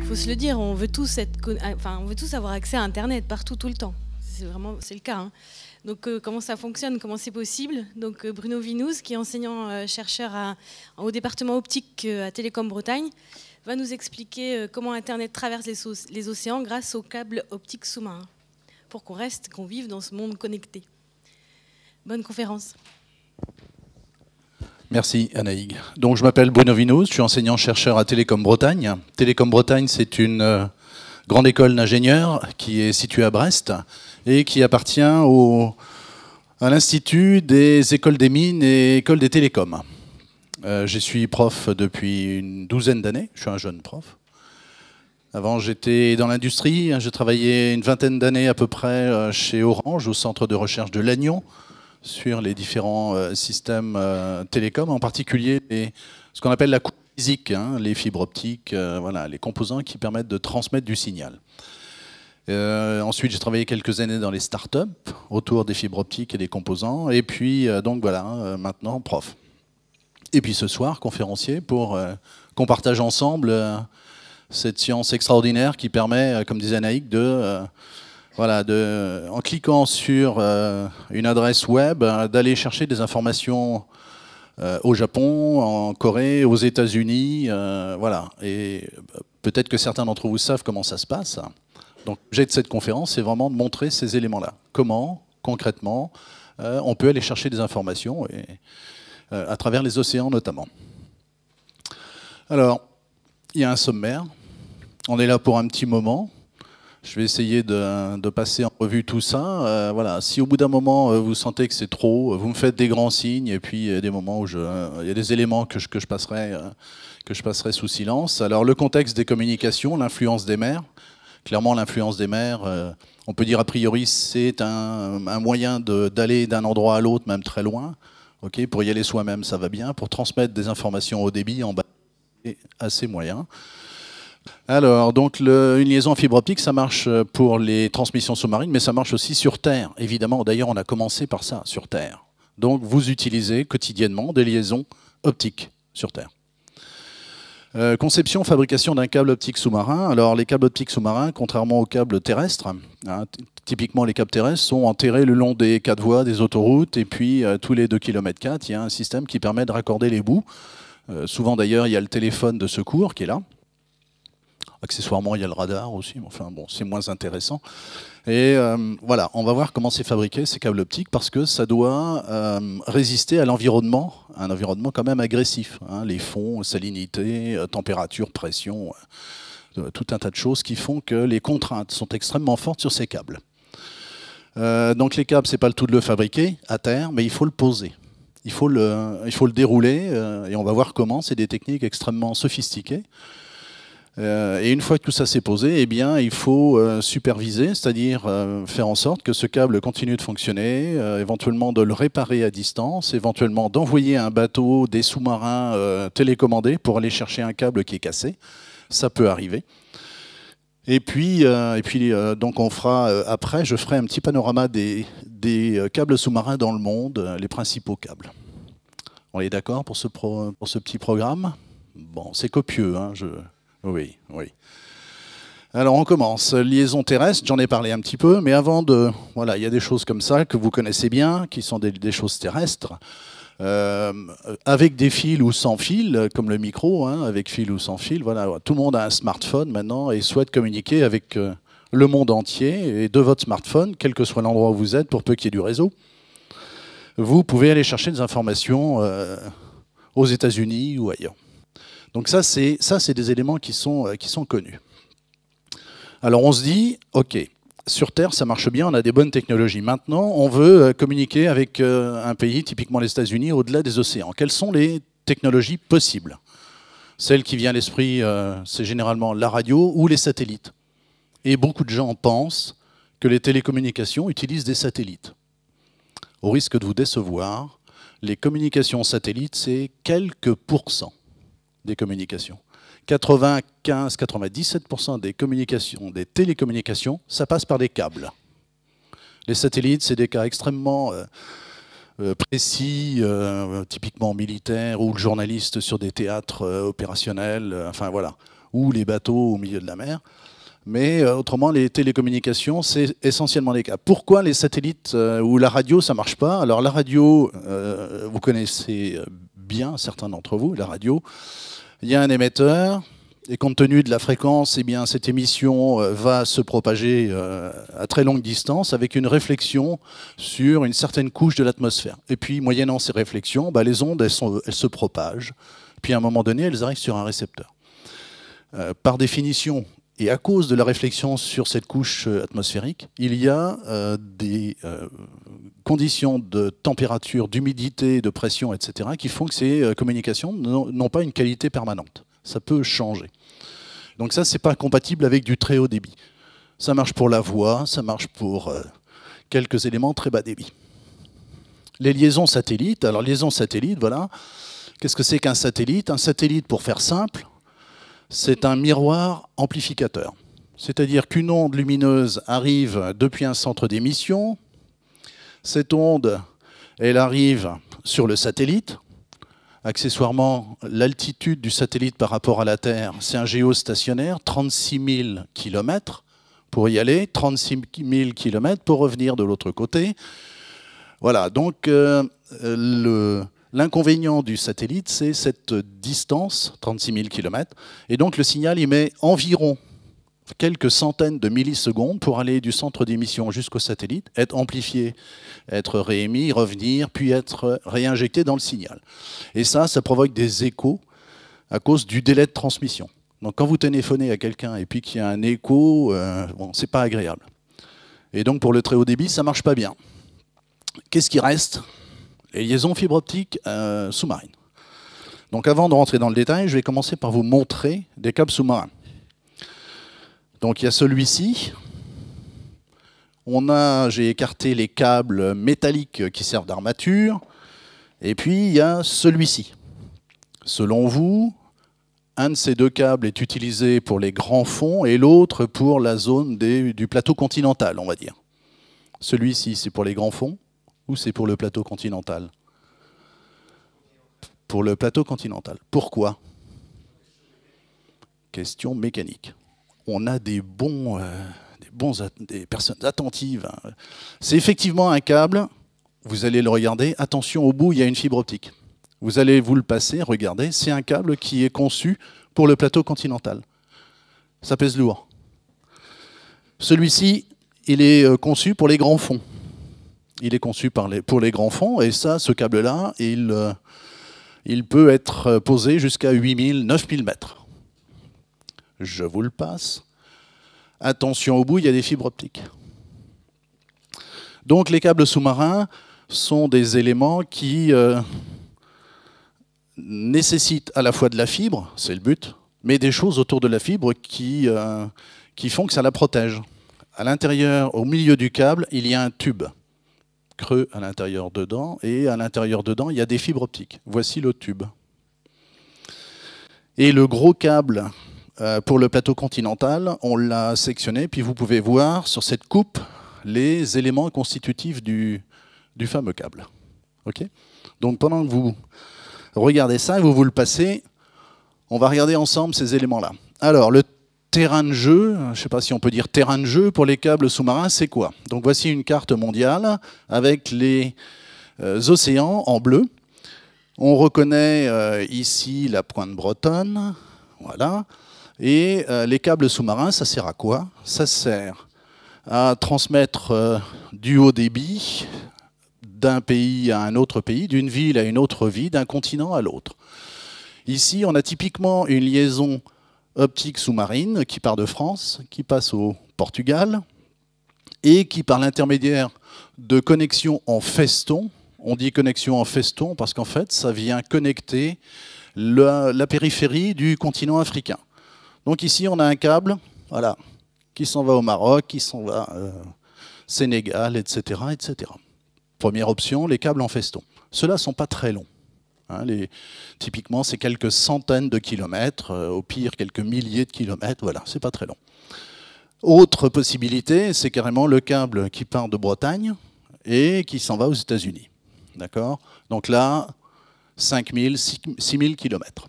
faut se le dire, on veut tous avoir accès à Internet partout, tout le temps. C'est le cas. Hein. Donc, comment ça fonctionne, comment c'est possible? Donc, Bruno Vinouz, qui est enseignant-chercheur au département optique à Télécom Bretagne, va nous expliquer comment Internet traverse les océans grâce aux câbles optiques sous-marins, pour qu'on vive dans ce monde connecté. Bonne conférence. Merci Anaïg. Donc je m'appelle Bruno Vinouz, je suis enseignant-chercheur à Télécom Bretagne. Télécom Bretagne, c'est une grande école d'ingénieurs qui est située à Brest et qui appartient à l'Institut des écoles des mines et écoles des télécoms. Je suis prof depuis une douzaine d'années, je suis un jeune prof. Avant, j'étais dans l'industrie, j'ai travaillé une vingtaine d'années à peu près chez Orange, au centre de recherche de Lannion, sur les différents systèmes télécoms, en particulier ce qu'on appelle la couche physique, hein, les fibres optiques, voilà, les composants qui permettent de transmettre du signal. Ensuite, j'ai travaillé quelques années dans les startups autour des fibres optiques et des composants, et puis donc voilà, maintenant prof. Et puis ce soir, conférencier pour qu'on partage ensemble cette science extraordinaire qui permet, comme disait Anaïg, en cliquant sur une adresse web, d'aller chercher des informations au Japon, en Corée, aux États-Unis, voilà. Et peut-être que certains d'entre vous savent comment ça se passe. Donc, l'objet de cette conférence, c'est vraiment de montrer ces éléments-là. Comment, concrètement, on peut aller chercher des informations, à travers les océans notamment. Alors, il y a un sommaire. On est là pour un petit moment. Je vais essayer de passer en revue tout ça. Voilà. Si au bout d'un moment, vous sentez que c'est trop, vous me faites des grands signes, et puis il y a des moments où il y a des éléments que je passerai sous silence. Alors, le contexte des communications, l'influence des mers. Clairement, l'influence des mers, on peut dire a priori, c'est un moyen d'aller d'un endroit à l'autre, même très loin. Okay, pour y aller soi-même, ça va bien. Pour transmettre des informations au débit, en bas, c'est assez moyen. Alors, donc, une liaison en fibre optique, ça marche pour les transmissions sous-marines, mais ça marche aussi sur Terre, évidemment. D'ailleurs, on a commencé par ça, sur Terre. Donc, vous utilisez quotidiennement des liaisons optiques sur Terre. Conception, fabrication d'un câble optique sous-marin. Alors, les câbles optiques sous-marins, contrairement aux câbles terrestres, hein, typiquement les câbles terrestres sont enterrés le long des 4 voies des autoroutes, et puis tous les 2,4 km, il y a un système qui permet de raccorder les bouts. Souvent, d'ailleurs, il y a le téléphone de secours qui est là. Accessoirement, il y a le radar aussi, mais enfin bon, c'est moins intéressant. Et voilà, on va voir comment c'est fabriqué ces câbles optiques, parce que ça doit résister à l'environnement, un environnement quand même agressif. Hein, les fonds, salinité, température, pression, tout un tas de choses qui font que les contraintes sont extrêmement fortes sur ces câbles. Donc les câbles, c'est pas le tout de le fabriquer à terre, mais il faut le poser. Il faut le dérouler, et on va voir comment. C'est des techniques extrêmement sophistiquées. Et une fois que tout ça s'est posé, eh bien, il faut superviser, c'est-à-dire faire en sorte que ce câble continue de fonctionner, éventuellement de le réparer à distance, éventuellement d'envoyer un bateau, des sous-marins télécommandés pour aller chercher un câble qui est cassé. Ça peut arriver. Et puis donc on fera après, je ferai un petit panorama des câbles sous-marins dans le monde, les principaux câbles. On est d'accord pour ce petit programme? Bon, c'est copieux, hein, Oui, oui. Alors on commence. Liaison terrestre, j'en ai parlé un petit peu, mais avant de... Voilà, il y a des choses comme ça que vous connaissez bien, qui sont des choses terrestres, avec des fils ou sans fil, comme le micro, hein, avec fil ou sans fil. Voilà, tout le monde a un smartphone maintenant et souhaite communiquer avec le monde entier. Et de votre smartphone, quel que soit l'endroit où vous êtes, pour peu qu'il y ait du réseau, vous pouvez aller chercher des informations aux États-Unis ou ailleurs. Donc ça, c'est des éléments qui sont connus. Alors on se dit, OK, sur Terre, ça marche bien, on a des bonnes technologies. Maintenant, on veut communiquer avec un pays, typiquement les États-Unis, au-delà des océans. Quelles sont les technologies possibles? Celle qui vient à l'esprit, c'est généralement la radio ou les satellites. Et beaucoup de gens pensent que les télécommunications utilisent des satellites. Au risque de vous décevoir, les communications satellites, c'est quelques pourcents des communications. 95-97% des télécommunications, ça passe par des câbles. Les satellites, c'est des cas extrêmement précis, typiquement militaires, ou le journaliste sur des théâtres opérationnels, enfin voilà, ou les bateaux au milieu de la mer. Mais autrement, les télécommunications, c'est essentiellement les câbles. Pourquoi les satellites ou la radio, ça ne marche pas? Alors la radio, vous connaissez bien, certains d'entre vous, la radio. Il y a un émetteur, et compte tenu de la fréquence, eh bien, cette émission va se propager à très longue distance avec une réflexion sur une certaine couche de l'atmosphère. Et puis, moyennant ces réflexions, les ondes, elles se propagent. Puis à un moment donné, elles arrivent sur un récepteur. Par définition, et à cause de la réflexion sur cette couche atmosphérique, il y a des conditions de température, d'humidité, de pression, etc., qui font que ces communications n'ont pas une qualité permanente. Ça peut changer. Donc ça, c'est pas compatible avec du très haut débit. Ça marche pour la voix, ça marche pour quelques éléments très bas débit. Les liaisons satellites. Alors, liaisons satellites, voilà. Qu'est-ce que c'est qu'un satellite? Un satellite, pour faire simple, c'est un miroir amplificateur. C'est-à-dire qu'une onde lumineuse arrive depuis un centre d'émission. Cette onde, elle arrive sur le satellite. Accessoirement, l'altitude du satellite par rapport à la Terre, c'est un géostationnaire, 36 000 km pour y aller, 36 000 km pour revenir de l'autre côté. Voilà, donc l'inconvénient du satellite, c'est cette distance, 36 000 km, et donc le signal, il met environ quelques centaines de millisecondes pour aller du centre d'émission jusqu'au satellite, être amplifié, être réémis, revenir, puis être réinjecté dans le signal. Et ça provoque des échos à cause du délai de transmission. Donc quand vous téléphonez à quelqu'un et puis qu'il y a un écho, bon, c'est pas agréable. Et donc pour le très haut débit, ça marche pas bien. Qu'est-ce qui reste? Les liaisons fibre optique sous-marines. Donc avant de rentrer dans le détail, je vais commencer par vous montrer des câbles sous-marins. Donc il y a celui-ci. J'ai écarté les câbles métalliques qui servent d'armature. Et puis il y a celui-ci. Selon vous, un de ces deux câbles est utilisé pour les grands fonds et l'autre pour la zone du plateau continental, on va dire. Celui-ci, c'est pour les grands fonds ou c'est pour le plateau continental? Pour le plateau continental. Pourquoi? Question mécanique. On a des personnes attentives. C'est effectivement un câble, vous allez le regarder, attention, au bout, il y a une fibre optique. Vous allez vous le passer, regardez, c'est un câble qui est conçu pour le plateau continental. Ça pèse lourd. Celui-ci, il est conçu pour les grands fonds. Il est conçu pour les grands fonds, et ça, ce câble-là, il peut être posé jusqu'à 8000, 9000 mètres. Je vous le passe. Attention, au bout, il y a des fibres optiques. Donc les câbles sous-marins sont des éléments qui nécessitent à la fois de la fibre, c'est le but, mais des choses autour de la fibre qui font que ça la protège. À l'intérieur, au milieu du câble, il y a un tube creux à l'intérieur dedans, et à l'intérieur dedans, il y a des fibres optiques. Voici le tube. Et le gros câble pour le plateau continental, on l'a sectionné, puis vous pouvez voir sur cette coupe les éléments constitutifs du fameux câble. Okay. Donc pendant que vous regardez ça et vous le passez, on va regarder ensemble ces éléments-là. Alors, le terrain de jeu, je ne sais pas si on peut dire terrain de jeu pour les câbles sous-marins, c'est quoi? Donc voici une carte mondiale avec les océans en bleu. On reconnaît ici la pointe bretonne, voilà. Et les câbles sous-marins, ça sert à quoi? Ça sert à transmettre du haut débit d'un pays à un autre pays, d'une ville à une autre ville, d'un continent à l'autre. Ici, on a typiquement une liaison optique sous-marine qui part de France, qui passe au Portugal, et qui, par l'intermédiaire de connexions en feston, on dit connexion en feston parce qu'en fait, ça vient connecter la périphérie du continent africain. Donc ici, on a un câble, voilà, qui s'en va au Maroc, qui s'en va Sénégal, etc., etc. Première option, les câbles en feston. Ceux-là ne sont pas très longs. Hein, typiquement, c'est quelques centaines de kilomètres, au pire quelques milliers de kilomètres, voilà, c'est pas très long. Autre possibilité, c'est carrément le câble qui part de Bretagne et qui s'en va aux États-Unis. D'accord? Donc là, 5000, 6000 kilomètres.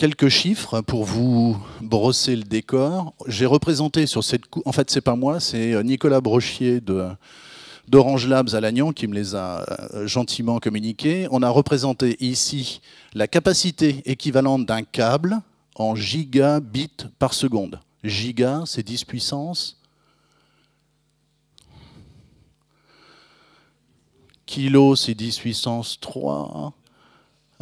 quelques chiffres pour vous brosser le décor. J'ai représenté sur cette coupe, en fait c'est pas moi, c'est Nicolas Brochier d'Orange Labs à Lannion qui me les a gentiment communiqués. On a représenté ici la capacité équivalente d'un câble en gigabits par seconde. Giga, c'est 10 puissance. Kilo, c'est 10 puissance 3.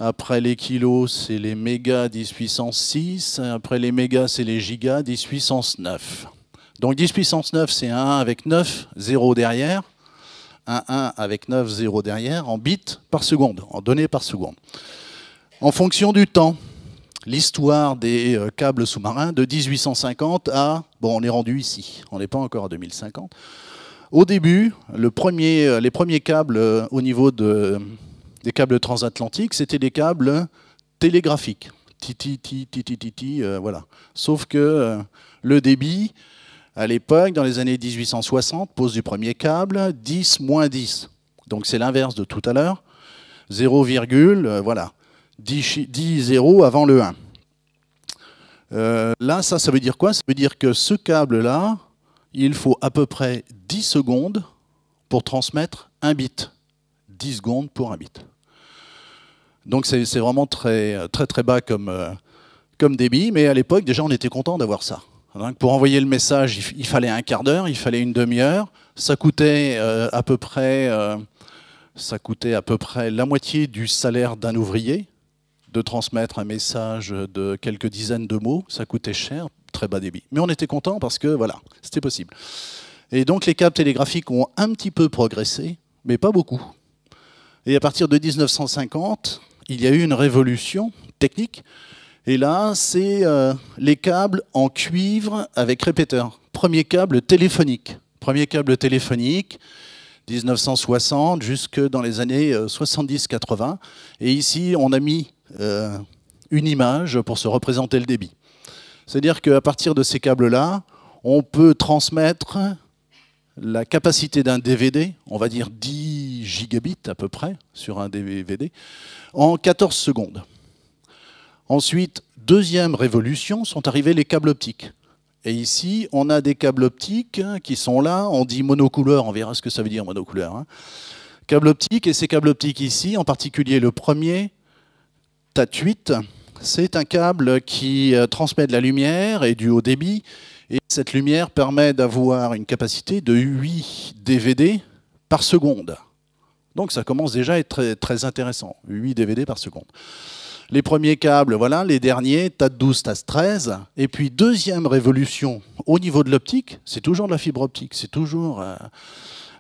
Après les kilos, c'est les mégas 10 puissance 6. Après les mégas, c'est les gigas 10 puissance 9. Donc 10 puissance 9, c'est un 1 avec 9 zéros derrière. Un 1 avec 9 zéros derrière en bits par seconde, en données par seconde. En fonction du temps, l'histoire des câbles sous-marins de 1850 à... Bon, on est rendu ici, on n'est pas encore à 2050. Au début, les premiers câbles au niveau des câbles transatlantiques, c'était des câbles télégraphiques. Voilà. Sauf que le débit, à l'époque, dans les années 1860, pose du premier câble, 10 moins 10. Donc c'est l'inverse de tout à l'heure. 0, voilà. 10 zéros avant le 1. Là, ça veut dire quoi? Ça veut dire que ce câble-là, il faut à peu près 10 secondes pour transmettre un bit. 10 secondes pour un bit. Donc c'est vraiment très bas comme débit, mais à l'époque, déjà, on était content d'avoir ça. Donc, pour envoyer le message, il fallait un quart d'heure, il fallait une demi-heure. Ça coûtait à peu près la moitié du salaire d'un ouvrier de transmettre un message de quelques dizaines de mots. Ça coûtait cher, très bas débit. Mais on était content parce que voilà, c'était possible. Et donc les câbles télégraphiques ont un petit peu progressé, mais pas beaucoup. Et à partir de 1950, il y a eu une révolution technique. Et là, c'est les câbles en cuivre avec répéteur. Premier câble téléphonique. 1960 jusque dans les années 70-80. Et ici, on a mis une image pour se représenter le débit. C'est-à-dire qu'à partir de ces câbles-là, on peut transmettre la capacité d'un DVD, on va dire 10 gigabits à peu près sur un DVD, en 14 secondes. Ensuite, deuxième révolution, sont arrivés les câbles optiques. Et ici, on a des câbles optiques qui sont là, on dit monocouleur, on verra ce que ça veut dire monocouleur. Hein. Câbles optiques, et ces câbles optiques ici, en particulier le premier, TAT8, c'est un câble qui transmet de la lumière et du haut débit. Et cette lumière permet d'avoir une capacité de 8 DVD par seconde. Donc ça commence déjà à être très, très intéressant, 8 DVD par seconde. Les premiers câbles, voilà, les derniers, TAT12, TAT13. Et puis deuxième révolution au niveau de l'optique, c'est toujours de la fibre optique, c'est toujours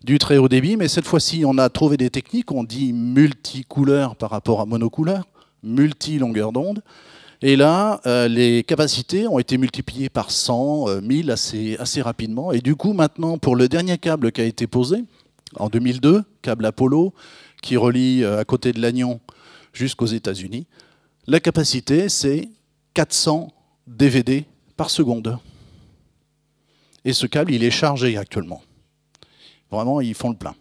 du très haut débit, mais cette fois-ci on a trouvé des techniques, on dit multicouleur par rapport à monocouleur, multi-longueur d'onde. Et là, les capacités ont été multipliées par 100, 1000 assez rapidement. Et du coup, maintenant, pour le dernier câble qui a été posé, en 2002, câble Apollo, qui relie à côté de Lannion jusqu'aux États-Unis, la capacité, c'est 400 DVD par seconde. Et ce câble, il est chargé actuellement. Vraiment, ils font le plein.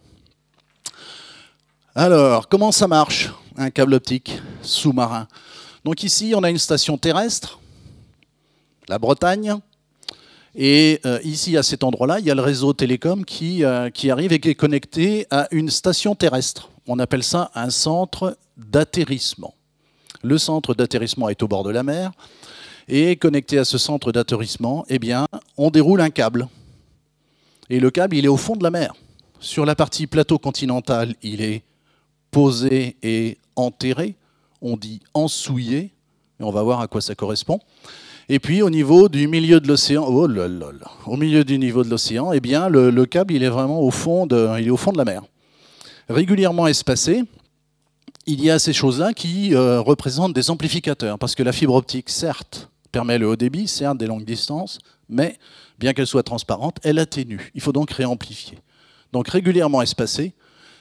Alors, comment ça marche, un câble optique sous-marin? Donc ici, on a une station terrestre, la Bretagne, et ici, à cet endroit-là, il y a le réseau télécom qui arrive et qui est connecté à une station terrestre. On appelle ça un centre d'atterrissement. Le centre d'atterrissement est au bord de la mer, et connecté à ce centre d'atterrissement, eh bien, on déroule un câble. Et le câble, il est au fond de la mer. Sur la partie plateau continental, il est posé et enterré. On dit ensouillé, et on va voir à quoi ça correspond. Et puis au niveau du milieu de l'océan, oh là là là, au milieu du niveau de l'océan, eh bien le câble il est vraiment au fond de la mer. Régulièrement espacé, il y a ces choses-là qui représentent des amplificateurs, parce que la fibre optique, certes, permet le haut débit, certes des longues distances, mais bien qu'elle soit transparente, elle atténue. Il faut donc réamplifier. Donc régulièrement espacé,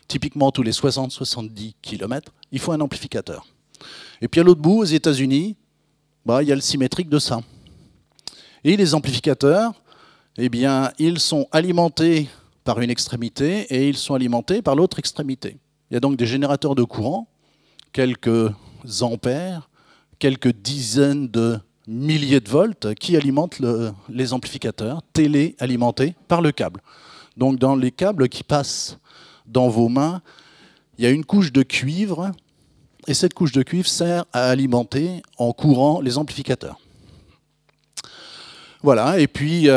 typiquement tous les 60-70 km, il faut un amplificateur. Et puis à l'autre bout, aux États-Unis, bah, il y a le symétrique de ça. Et les amplificateurs, eh bien, ils sont alimentés par une extrémité et ils sont alimentés par l'autre extrémité. Il y a donc des générateurs de courant, quelques ampères, quelques dizaines de milliers de volts qui alimentent les amplificateurs télé-alimentés par le câble. Donc dans les câbles qui passent dans vos mains, il y a une couche de cuivre, et cette couche de cuivre sert à alimenter en courant les amplificateurs. Voilà, et puis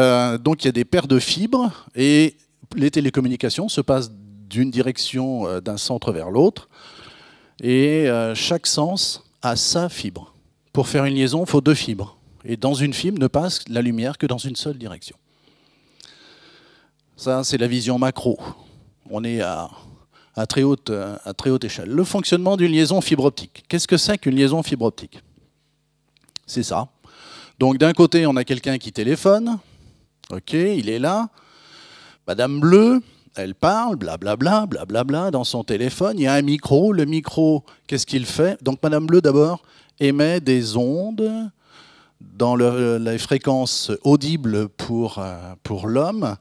donc il y a des paires de fibres, et les télécommunications se passent d'une direction d'un centre vers l'autre, et chaque sens a sa fibre. Pour faire une liaison, il faut 2 fibres. Et dans une fibre ne passe la lumière que dans une seule direction. Ça, c'est la vision macro. On est à très haute échelle. Le fonctionnement d'une liaison fibre optique. Qu'est-ce que c'est qu'une liaison fibre optique? C'est ça. Donc d'un côté, on a quelqu'un qui téléphone. OK, il est là. Madame Bleue, elle parle, blablabla, blablabla, dans son téléphone. Il y a un micro. Le micro, qu'est-ce qu'il fait? Donc Madame Bleue, d'abord, émet des ondes dans les fréquences audibles pour l'homme,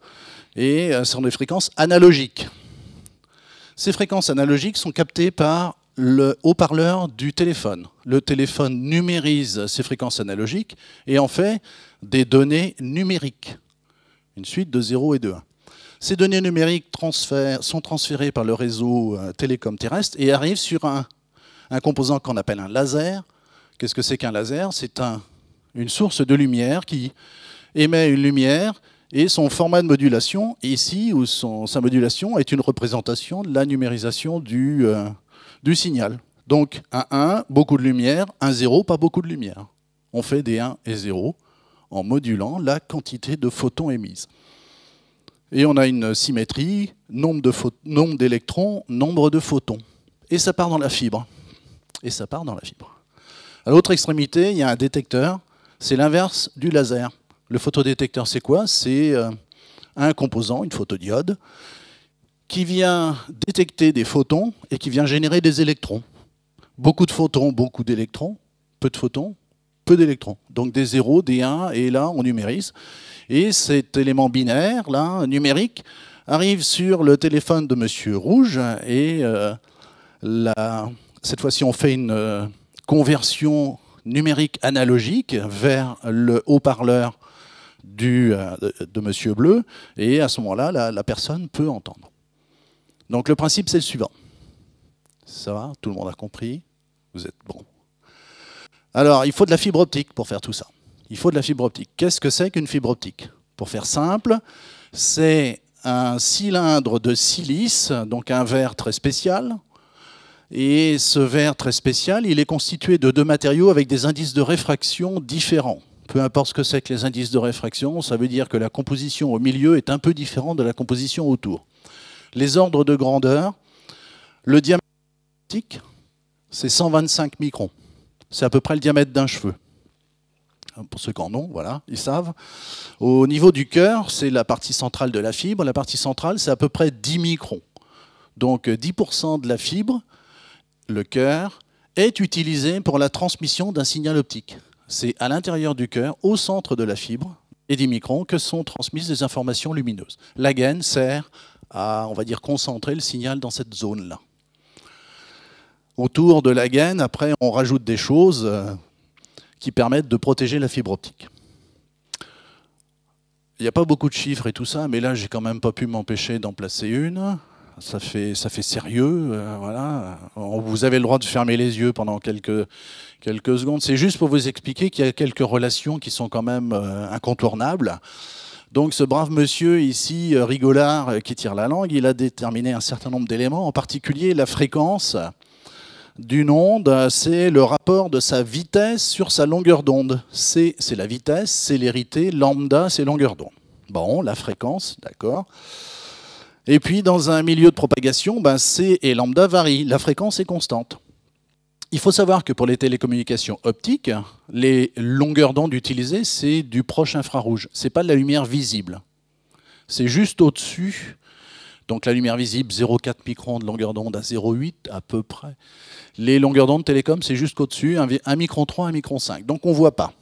et sont des fréquences analogiques. Ces fréquences analogiques sont captées par le haut-parleur du téléphone. Le téléphone numérise ces fréquences analogiques et en fait des données numériques, une suite de 0 et de 1. Ces données numériques sont transférées par le réseau télécom terrestre et arrivent sur un composant qu'on appelle un laser. Qu'est-ce que c'est qu'un laser? C'est une source de lumière qui émet une lumière, et son format de modulation, ici, où sa modulation est une représentation de la numérisation du signal. Donc un 1, beaucoup de lumière, un 0, pas beaucoup de lumière. On fait des 1 et 0 en modulant la quantité de photons émises. Et on a une symétrie, nombre d'électrons, nombre de photons. Et ça part dans la fibre. Et ça part dans la fibre. À l'autre extrémité, il y a un détecteur. C'est l'inverse du laser. Le photodétecteur, c'est quoi? C'est un composant, une photodiode, qui vient détecter des photons et qui vient générer des électrons. Beaucoup de photons, beaucoup d'électrons. Peu de photons, peu d'électrons. Donc des 0, des 1, et là, on numérise. Et cet élément binaire, là, numérique, arrive sur le téléphone de Monsieur Rouge, et cette fois-ci, on fait une conversion numérique analogique vers le haut-parleur de Monsieur Bleu, et à ce moment-là, la personne peut entendre. Donc le principe, c'est le suivant. Ça va? Tout le monde a compris? Vous êtes bon. Alors, il faut de la fibre optique pour faire tout ça. Il faut de la fibre optique. Qu'est-ce que c'est qu'une fibre optique? Pour faire simple, c'est un cylindre de silice, donc un verre très spécial. Et ce verre très spécial, il est constitué de 2 matériaux avec des indices de réfraction différents. Peu importe ce que c'est que les indices de réfraction, ça veut dire que la composition au milieu est un peu différente de la composition autour. Les ordres de grandeur, le diamètre optique, c'est 125 microns. C'est à peu près le diamètre d'un cheveu. Pour ceux qui en ont, voilà, ils savent. Au niveau du cœur, c'est la partie centrale de la fibre. La partie centrale, c'est à peu près 10 microns. Donc 10% de la fibre, le cœur, est utilisé pour la transmission d'un signal optique. C'est à l'intérieur du cœur, au centre de la fibre, et 10 microns, que sont transmises des informations lumineuses. La gaine sert à, on va dire, concentrer le signal dans cette zone-là. Autour de la gaine, après, on rajoute des choses qui permettent de protéger la fibre optique. Il n'y a pas beaucoup de chiffres et tout ça, mais là, j'ai quand même pas pu m'empêcher d'en placer une. Ça fait sérieux, voilà. Vous avez le droit de fermer les yeux pendant quelques secondes. C'est juste pour vous expliquer qu'il y a quelques relations qui sont quand même incontournables. Donc ce brave monsieur ici, rigolard, qui tire la langue, il a déterminé un certain nombre d'éléments, en particulier la fréquence d'une onde, c'est le rapport de sa vitesse sur sa longueur d'onde. C, c'est la vitesse, célérité, lambda, c'est longueur d'onde. Bon, la fréquence, d'accord. Et puis, dans un milieu de propagation, C et lambda varient. La fréquence est constante. Il faut savoir que pour les télécommunications optiques, les longueurs d'onde utilisées, c'est du proche infrarouge. Ce n'est pas de la lumière visible. C'est juste au-dessus. Donc la lumière visible, 0,4 microns de longueur d'onde à 0,8 à peu près. Les longueurs d'onde télécom, c'est juste au-dessus, 1 micron 3, 1 micron 5. Donc on ne voit pas.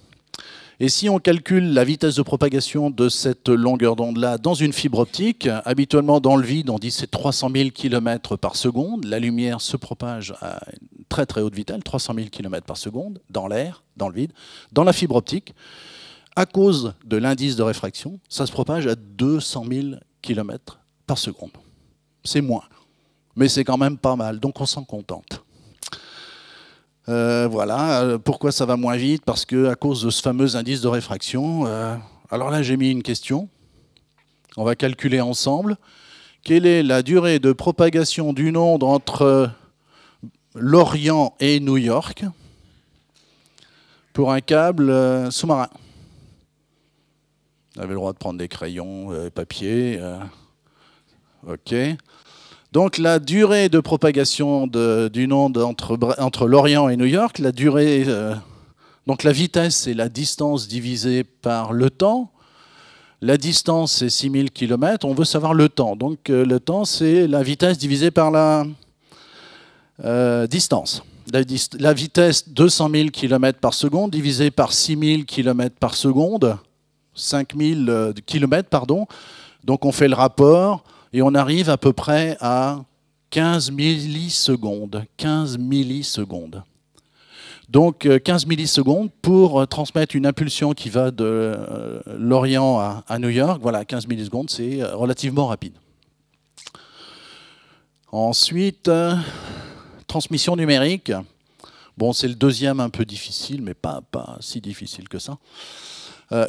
Et si on calcule la vitesse de propagation de cette longueur d'onde-là dans une fibre optique, habituellement dans le vide, on dit c'est 300 000 km par seconde. La lumière se propage à une très très haute vitesse, 300 000 km par seconde, dans l'air, dans le vide, dans la fibre optique. À cause de l'indice de réfraction, ça se propage à 200 000 km par seconde. C'est moins, mais c'est quand même pas mal, donc on s'en contente. Voilà, pourquoi ça va moins vite? Parce qu'à cause de ce fameux indice de réfraction, alors là j'ai mis une question, on va calculer ensemble. Quelle est la durée de propagation d'une onde entre l'Orient et New York pour un câble sous-marin? Vous avez le droit de prendre des crayons, papier. OK. Donc la durée de propagation d'une onde entre l'Orient et New York, la durée, donc la vitesse, c'est la distance divisée par le temps. La distance, c'est 6000 km. On veut savoir le temps. Donc le temps, c'est la vitesse divisée par la distance. La vitesse, 200 000 km par seconde, divisée par 6000 km par seconde, 5000 km, pardon. Donc on fait le rapport et on arrive à peu près à 15 millisecondes. 15 millisecondes. Donc 15 millisecondes pour transmettre une impulsion qui va de l'Orient à New York. Voilà, 15 millisecondes, c'est relativement rapide. Ensuite, transmission numérique. Bon, c'est le deuxième un peu difficile, mais pas si difficile que ça.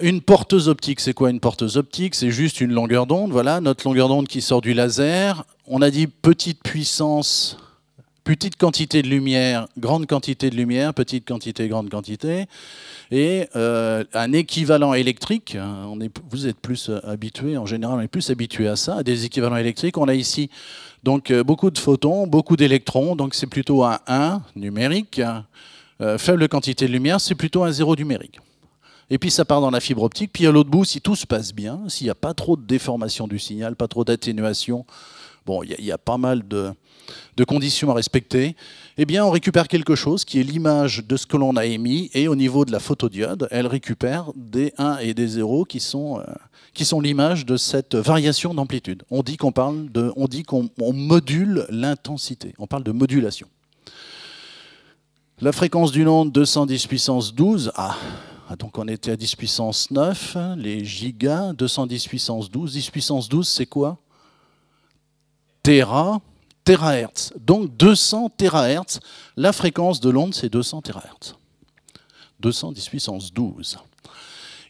Une porteuse optique, c'est quoi une porteuse optique? C'est juste une longueur d'onde. Voilà, notre longueur d'onde qui sort du laser. On a dit petite puissance, petite quantité de lumière, grande quantité de lumière, petite quantité, grande quantité. Et un équivalent électrique, vous êtes plus habitués, en général on est plus habitués à ça, à des équivalents électriques. On a ici donc beaucoup de photons, beaucoup d'électrons, donc c'est plutôt un 1 numérique. Faible quantité de lumière, c'est plutôt un 0 numérique. Et puis ça part dans la fibre optique, puis à l'autre bout, si tout se passe bien, s'il n'y a pas trop de déformation du signal, pas trop d'atténuation, bon, il y a pas mal de conditions à respecter, eh bien on récupère quelque chose qui est l'image de ce que l'on a émis, et au niveau de la photodiode, elle récupère des 1 et des 0 qui sont l'image de cette variation d'amplitude. On dit qu'on module l'intensité, on parle de modulation. La fréquence d'une onde, 210 puissance 12, donc on était à 10 puissance 9, les gigas, 210 puissance 12. 10 puissance 12, c'est quoi? Terahertz. Donc 200 terahertz. La fréquence de l'onde, c'est 200 terahertz. 210 puissance 12.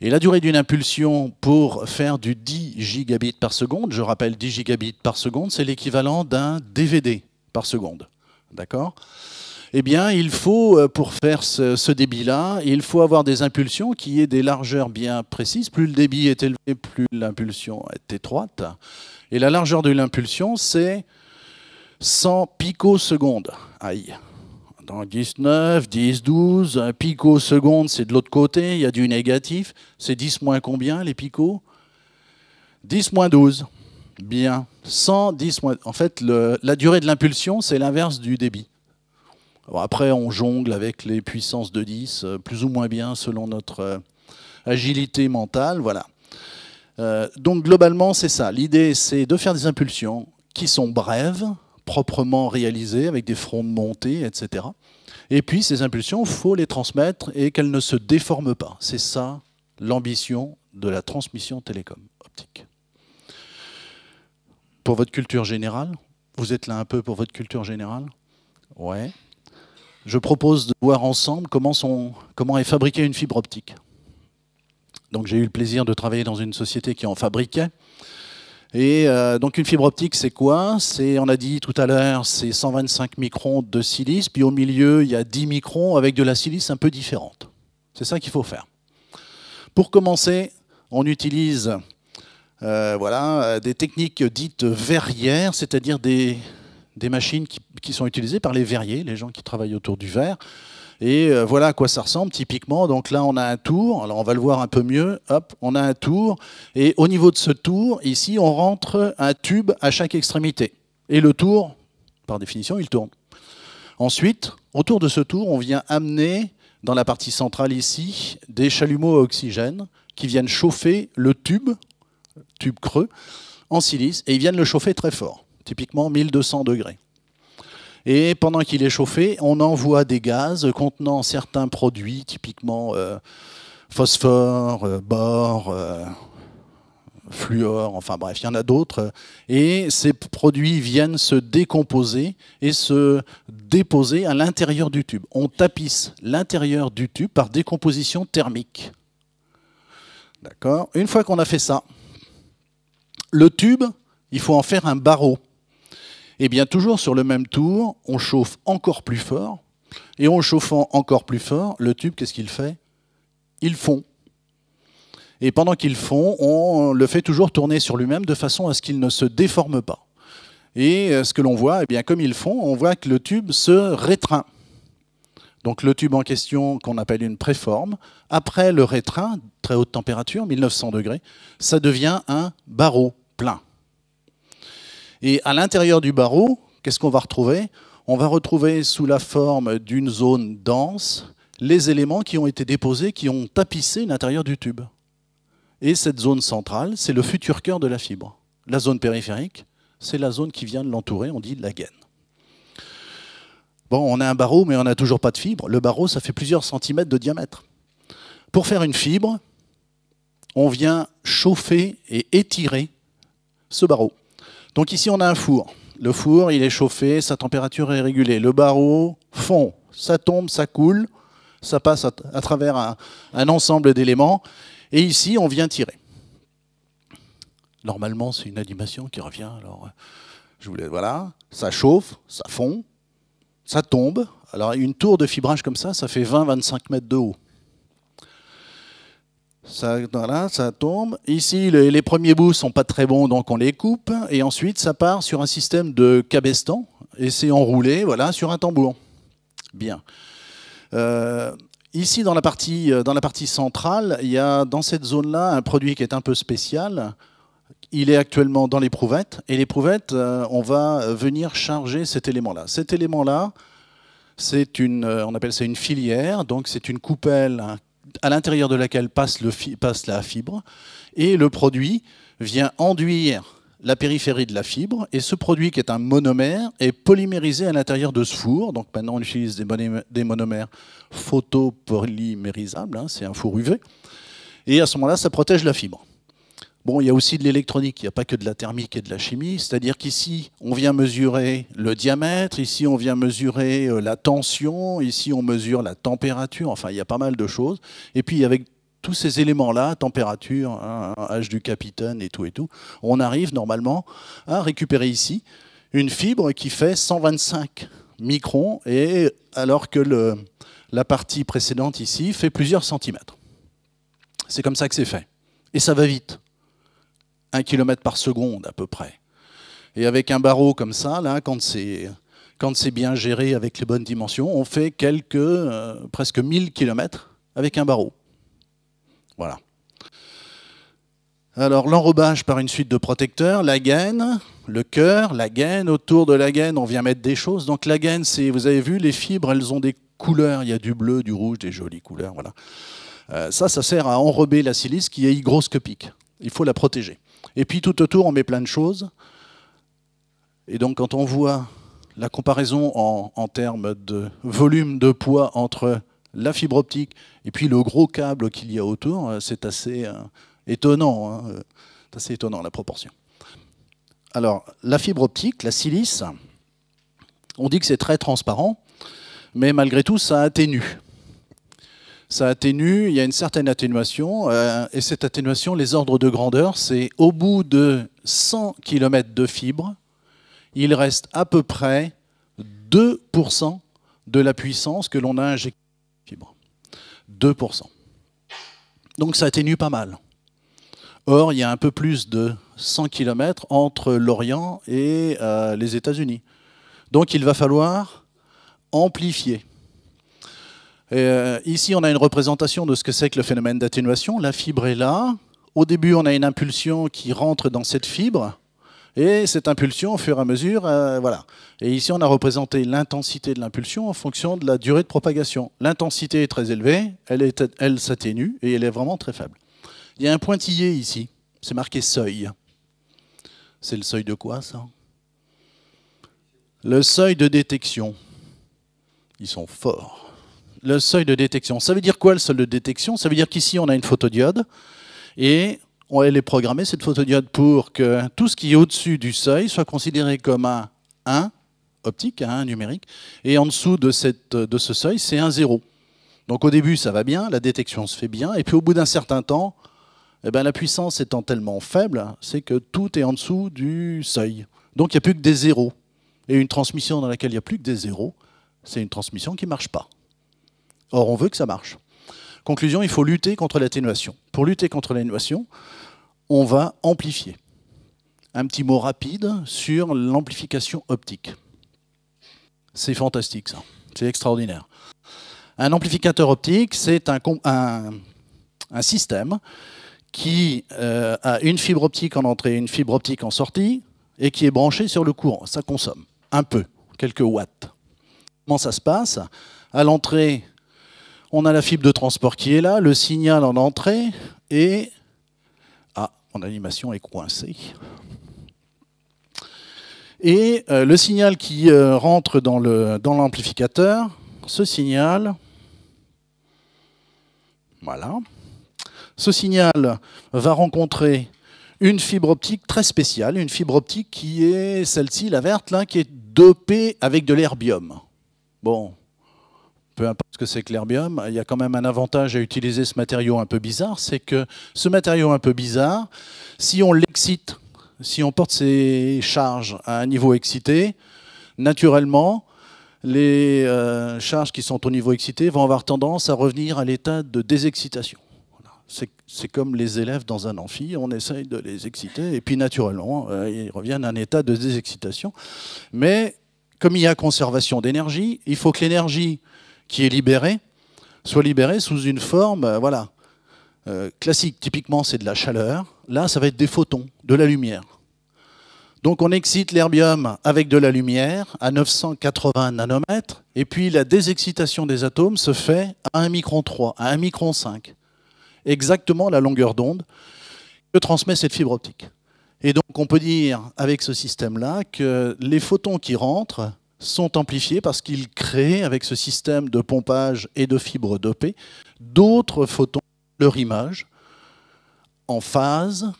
Et la durée d'une impulsion pour faire du 10 gigabits par seconde, je rappelle 10 gigabits par seconde, c'est l'équivalent d'un DVD par seconde. D'accord ? Eh bien, il faut, pour faire ce débit-là, il faut avoir des impulsions qui aient des largeurs bien précises. Plus le débit est élevé, plus l'impulsion est étroite. Et la largeur de l'impulsion, c'est 100 picosecondes. Aïe. Dans 19, 10, 12, picosecondes, c'est de l'autre côté, il y a du négatif. C'est 10 moins combien, les picos? 10 moins 12. Bien. 110 moins... En fait, la durée de l'impulsion, c'est l'inverse du débit. Bon, après, on jongle avec les puissances de 10, plus ou moins bien selon notre agilité mentale. Voilà. Donc globalement, c'est ça. L'idée, c'est de faire des impulsions qui sont brèves, proprement réalisées, avec des fronts de montée, etc. Et puis, ces impulsions, il faut les transmettre et qu'elles ne se déforment pas. C'est ça l'ambition de la transmission télécom optique. Pour votre culture générale, vous êtes là un peu pour votre culture générale? Ouais. Je propose de voir ensemble comment est fabriquée une fibre optique. Donc j'ai eu le plaisir de travailler dans une société qui en fabriquait. Et donc une fibre optique, c'est quoi? On a dit tout à l'heure, c'est 125 microns de silice, puis au milieu, il y a 10 microns avec de la silice un peu différente. C'est ça qu'il faut faire. Pour commencer, on utilise des techniques dites verrières, c'est-à-dire des machines qui sont utilisées par les verriers, les gens qui travaillent autour du verre. Et voilà à quoi ça ressemble typiquement. Donc là, on a un tour. Alors on va le voir un peu mieux. Hop, on a un tour. Et au niveau de ce tour, ici, on rentre un tube à chaque extrémité. Et le tour, par définition, il tourne. Ensuite, autour de ce tour, on vient amener, dans la partie centrale ici, des chalumeaux à oxygène qui viennent chauffer le tube creux, en silice. Et ils viennent le chauffer très fort, typiquement 1200 degrés. Et pendant qu'il est chauffé, on envoie des gaz contenant certains produits, typiquement phosphore, bore, fluor, enfin bref, il y en a d'autres. Et ces produits viennent se décomposer et se déposer à l'intérieur du tube. On tapisse l'intérieur du tube par décomposition thermique. D'accord ? Une fois qu'on a fait ça, le tube, il faut en faire un barreau. Et bien toujours sur le même tour, on chauffe encore plus fort. Et en chauffant encore plus fort, le tube, qu'est-ce qu'il fait? Il fond. Et pendant qu'il fond, on le fait toujours tourner sur lui-même de façon à ce qu'il ne se déforme pas. Et ce que l'on voit, eh bien, comme il fond, on voit que le tube se rétreint. Donc le tube en question, qu'on appelle une préforme, après le rétreint, très haute température, 1900 degrés, ça devient un barreau plein. Et à l'intérieur du barreau, qu'est-ce qu'on va retrouver? On va retrouver sous la forme d'une zone dense les éléments qui ont été déposés, qui ont tapissé l'intérieur du tube. Et cette zone centrale, c'est le futur cœur de la fibre. La zone périphérique, c'est la zone qui vient de l'entourer, on dit la gaine. Bon, on a un barreau, mais on n'a toujours pas de fibre. Le barreau, ça fait plusieurs centimètres de diamètre. Pour faire une fibre, on vient chauffer et étirer ce barreau. Donc ici, on a un four. Le four, il est chauffé, sa température est régulée. Le barreau fond, ça tombe, ça coule, ça passe à travers un ensemble d'éléments. Et ici, on vient tirer. Normalement, c'est une animation qui revient. Alors, voilà, ça chauffe, ça fond, ça tombe. Alors, une tour de fibrage comme ça fait 20-25 mètres de haut. Ça, voilà, ça tombe. Ici, les premiers bouts ne sont pas très bons, donc on les coupe. Et ensuite, ça part sur un système de cabestan. Et c'est enroulé, voilà, sur un tambour. Bien. Ici, dans la partie centrale, il y a dans cette zone-là un produit qui est un peu spécial. Il est actuellement dans l'éprouvette. Et l'éprouvette, on va venir charger cet élément-là. Cet élément-là, on appelle ça une filière. Donc, c'est une coupelle à l'intérieur de laquelle passe la fibre, et le produit vient enduire la périphérie de la fibre, et ce produit qui est un monomère est polymérisé à l'intérieur de ce four. Donc maintenant on utilise des monomères photopolymérisables, hein, c'est un four UV, et à ce moment-là ça protège la fibre. Bon, il y a aussi de l'électronique, il n'y a pas que de la thermique et de la chimie, c'est-à-dire qu'ici, on vient mesurer le diamètre, ici, on vient mesurer la tension, ici, on mesure la température, enfin, il y a pas mal de choses. Et puis, avec tous ces éléments-là, température, hein, âge du capitaine et tout, on arrive normalement à récupérer ici une fibre qui fait 125 microns, et alors que la partie précédente ici fait plusieurs centimètres. C'est comme ça que c'est fait. Et ça va vite. 1 km par seconde à peu près. Et avec un barreau comme ça, là, quand c'est bien géré avec les bonnes dimensions, on fait presque 1000 km avec un barreau. Voilà. Alors l'enrobage par une suite de protecteurs, la gaine, le cœur, la gaine. Autour de la gaine, on vient mettre des choses. Donc la gaine, vous avez vu, les fibres, elles ont des couleurs. Il y a du bleu, du rouge, des jolies couleurs. Voilà. Ça sert à enrober la silice qui est hygroscopique. Il faut la protéger. Et puis tout autour, on met plein de choses. Et donc quand on voit la comparaison en termes de volume de poids entre la fibre optique et puis le gros câble qu'il y a autour, c'est assez étonnant. Hein. C'est assez étonnant la proportion. Alors la fibre optique, la silice, on dit que c'est très transparent, mais malgré tout, ça atténue. Ça atténue, il y a une certaine atténuation, et cette atténuation, les ordres de grandeur, c'est au bout de 100 km de fibre, il reste à peu près 2% de la puissance que l'on a injectée dans la fibre. 2%. Donc ça atténue pas mal. Or, il y a un peu plus de 100 km entre l'Orient et les États-Unis. Donc il va falloir amplifier. Ici, on a une représentation de ce que c'est que le phénomène d'atténuation. La fibre est là. Au début, on a une impulsion qui rentre dans cette fibre. Et cette impulsion, au fur et à mesure, voilà. Et ici, on a représenté l'intensité de l'impulsion en fonction de la durée de propagation. L'intensité est très élevée, elle s'atténue, et elle est vraiment très faible. Il y a un pointillé ici. C'est marqué seuil. C'est le seuil de quoi, ça? Le seuil de détection. Ils sont forts. Le seuil de détection. Ça veut dire quoi le seuil de détection? Ça veut dire qu'ici, on a une photodiode et elle est programmée, cette photodiode, pour que tout ce qui est au-dessus du seuil soit considéré comme un 1 optique, un 1 numérique, et en dessous de ce seuil, c'est un 0. Donc au début, ça va bien, la détection se fait bien, et puis au bout d'un certain temps, eh ben, la puissance étant tellement faible, c'est que tout est en dessous du seuil. Donc il n'y a plus que des zéros. Et une transmission dans laquelle il n'y a plus que des zéros, c'est une transmission qui ne marche pas. Or, on veut que ça marche. Conclusion, il faut lutter contre l'atténuation. Pour lutter contre l'atténuation, on va amplifier. Un petit mot rapide sur l'amplification optique. C'est fantastique, ça. C'est extraordinaire. Un amplificateur optique, c'est un système qui a une fibre optique en entrée et une fibre optique en sortie et qui est branché sur le courant. Ça consomme un peu, quelques watts. Comment ça se passe? À l'entrée, on a la fibre de transport qui est là, le signal en entrée et... Ah, mon animation est coincée. Et le signal qui rentre dans l'amplificateur, ce signal, voilà, ce signal va rencontrer une fibre optique très spéciale, une fibre optique qui est celle-ci, la verte, là, qui est dopée avec de l'herbium. Bon, peu importe ce que c'est que l'herbium, il y a quand même un avantage à utiliser ce matériau un peu bizarre, c'est que ce matériau un peu bizarre, si on l'excite, si on porte ses charges à un niveau excité, naturellement, les charges qui sont au niveau excité vont avoir tendance à revenir à l'état de désexcitation. C'est comme les élèves dans un amphi, on essaye de les exciter, et puis naturellement, ils reviennent à un état de désexcitation. Mais comme il y a conservation d'énergie, il faut que l'énergie qui est libérée soit libérée sous une forme voilà, classique. Typiquement, c'est de la chaleur. Là, ça va être des photons, de la lumière. Donc on excite l'herbium avec de la lumière à 980 nanomètres, et puis la désexcitation des atomes se fait à 1 micron 3, à 1 micron 5. Exactement la longueur d'onde que transmet cette fibre optique. Et donc on peut dire avec ce système-là que les photons qui rentrent sont amplifiés parce qu'ils créent, avec ce système de pompage et de fibres dopées, d'autres photons, leur image, en phase,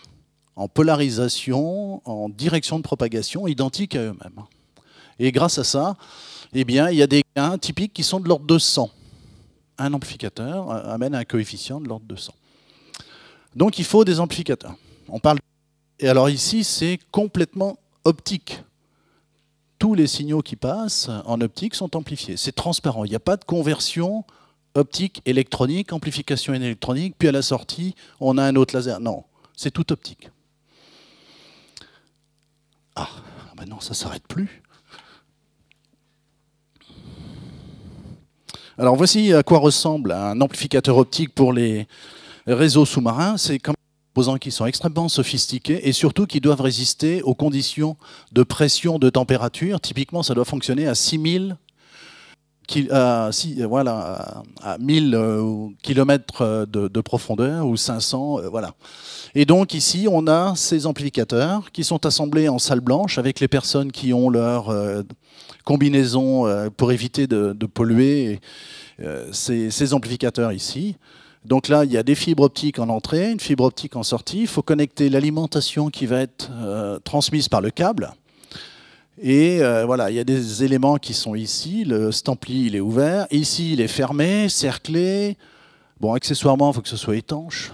en polarisation, en direction de propagation, identiques à eux-mêmes. Et grâce à ça, eh bien, il y a des gains typiques qui sont de l'ordre de 100. Un amplificateur amène un coefficient de l'ordre de 100. Donc il faut des amplificateurs. On parle... Et alors ici, c'est complètement optique. Tous les signaux qui passent en optique sont amplifiés. C'est transparent. Il n'y a pas de conversion optique, électronique, amplification électronique, puis à la sortie, on a un autre laser. Non, c'est tout optique. Ah, ben non, ça ne s'arrête plus. Alors voici à quoi ressemble un amplificateur optique pour les réseaux sous-marins. C'est comme des composants qui sont extrêmement sophistiqués et surtout qui doivent résister aux conditions de pression, de température. Typiquement, ça doit fonctionner à 6000 à 1000 km de profondeur ou 500, voilà. Et donc ici, on a ces amplificateurs qui sont assemblés en salle blanche avec les personnes qui ont leur combinaison pour éviter de polluer ces amplificateurs ici. Donc là, il y a des fibres optiques en entrée, une fibre optique en sortie. Il faut connecter l'alimentation qui va être transmise par le câble. Et voilà, il y a des éléments qui sont ici. Le stampli, il est ouvert. Ici, il est fermé, cerclé. Bon, accessoirement, il faut que ce soit étanche.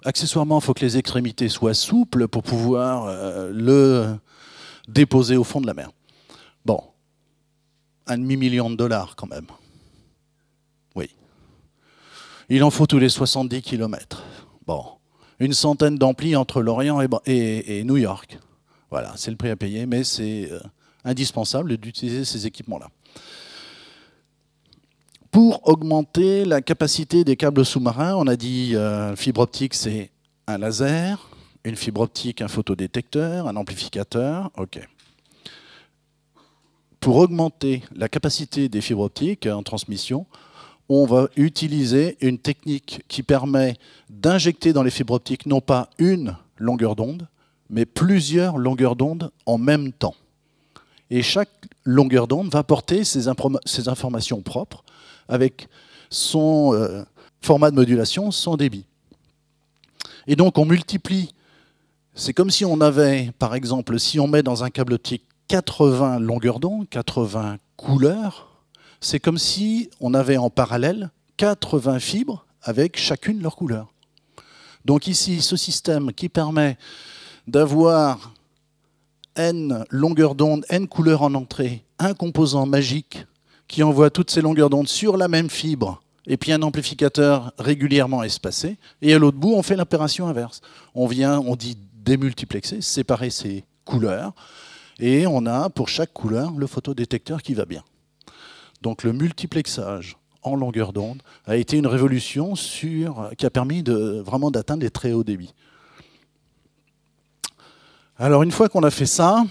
Accessoirement, il faut que les extrémités soient souples pour pouvoir le déposer au fond de la mer. Bon, $1,5 million quand même. Oui. Il en faut tous les 70 km. Bon, une centaine d'amplis entre l'Orient et New York. Voilà, c'est le prix à payer, mais c'est indispensable d'utiliser ces équipements-là. Pour augmenter la capacité des câbles sous-marins, on a dit fibre optique, c'est un laser, une fibre optique, un photodétecteur, un amplificateur. OK. Pour augmenter la capacité des fibres optiques en transmission, on va utiliser une technique qui permet d'injecter dans les fibres optiques non pas une longueur d'onde, mais plusieurs longueurs d'onde en même temps. Et chaque longueur d'onde va porter ses informations propres avec son format de modulation, son débit. Et donc on multiplie. C'est comme si on avait, par exemple, si on met dans un câble optique 80 longueurs d'onde, 80 couleurs, c'est comme si on avait en parallèle 80 fibres avec chacune leur couleur. Donc ici, ce système qui permet d'avoir n longueurs d'onde, n couleurs en entrée, un composant magique qui envoie toutes ces longueurs d'onde sur la même fibre, et puis un amplificateur régulièrement espacé, et à l'autre bout, on fait l'opération inverse. On dit démultiplexer, séparer ces couleurs, et on a pour chaque couleur le photodétecteur qui va bien. Donc le multiplexage en longueur d'onde a été une révolution qui a permis vraiment d'atteindre les très hauts débits. Alors une fois qu'on a fait ça,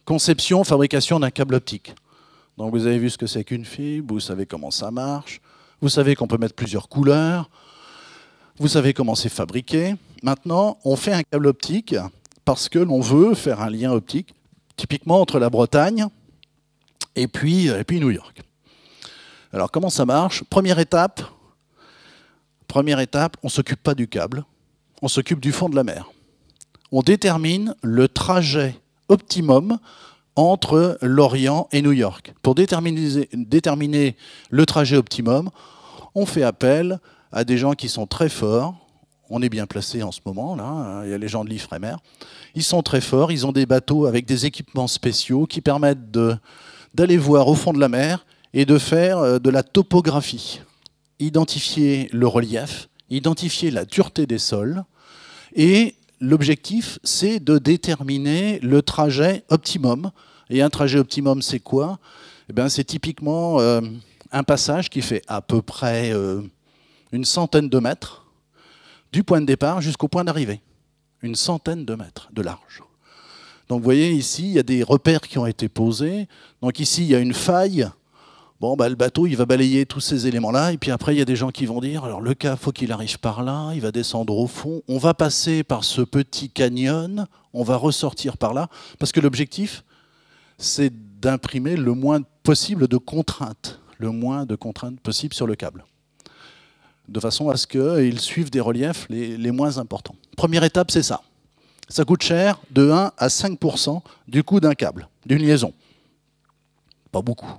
conception, fabrication d'un câble optique. Donc vous avez vu ce que c'est qu'une fibre, vous savez comment ça marche, vous savez qu'on peut mettre plusieurs couleurs, vous savez comment c'est fabriqué. Maintenant, on fait un câble optique parce que l'on veut faire un lien optique, typiquement entre la Bretagne et puis New York. Alors comment ça marche? Première étape, on ne s'occupe pas du câble, on s'occupe du fond de la mer. On détermine le trajet optimum entre l'Orient et New York. Pour déterminer le trajet optimum, on fait appel à des gens qui sont très forts. On est bien placé en ce moment, là. Il y a les gens de l'Ifremer. Ils sont très forts, ils ont des bateaux avec des équipements spéciaux qui permettent d'aller voir au fond de la mer et de faire de la topographie. Identifier le relief, identifier la dureté des sols. Et l'objectif, c'est de déterminer le trajet optimum. Et un trajet optimum, c'est quoi? Eh bien, c'est typiquement un passage qui fait à peu près une centaine de mètres du point de départ jusqu'au point d'arrivée. Une centaine de mètres de large. Donc vous voyez ici, il y a des repères qui ont été posés. Donc ici, il y a une faille. Bon, bah, le bateau, il va balayer tous ces éléments-là. Et puis après, il y a des gens qui vont dire, alors le câble, il faut qu'il arrive par là, il va descendre au fond. On va passer par ce petit canyon, on va ressortir par là. Parce que l'objectif, c'est d'imprimer le moins possible de contraintes. Le moins de contraintes possible sur le câble. De façon à ce qu'ils suivent des reliefs les moins importants. Première étape, c'est ça. Ça coûte cher, de 1 à 5% du coût d'un câble, d'une liaison. Pas beaucoup.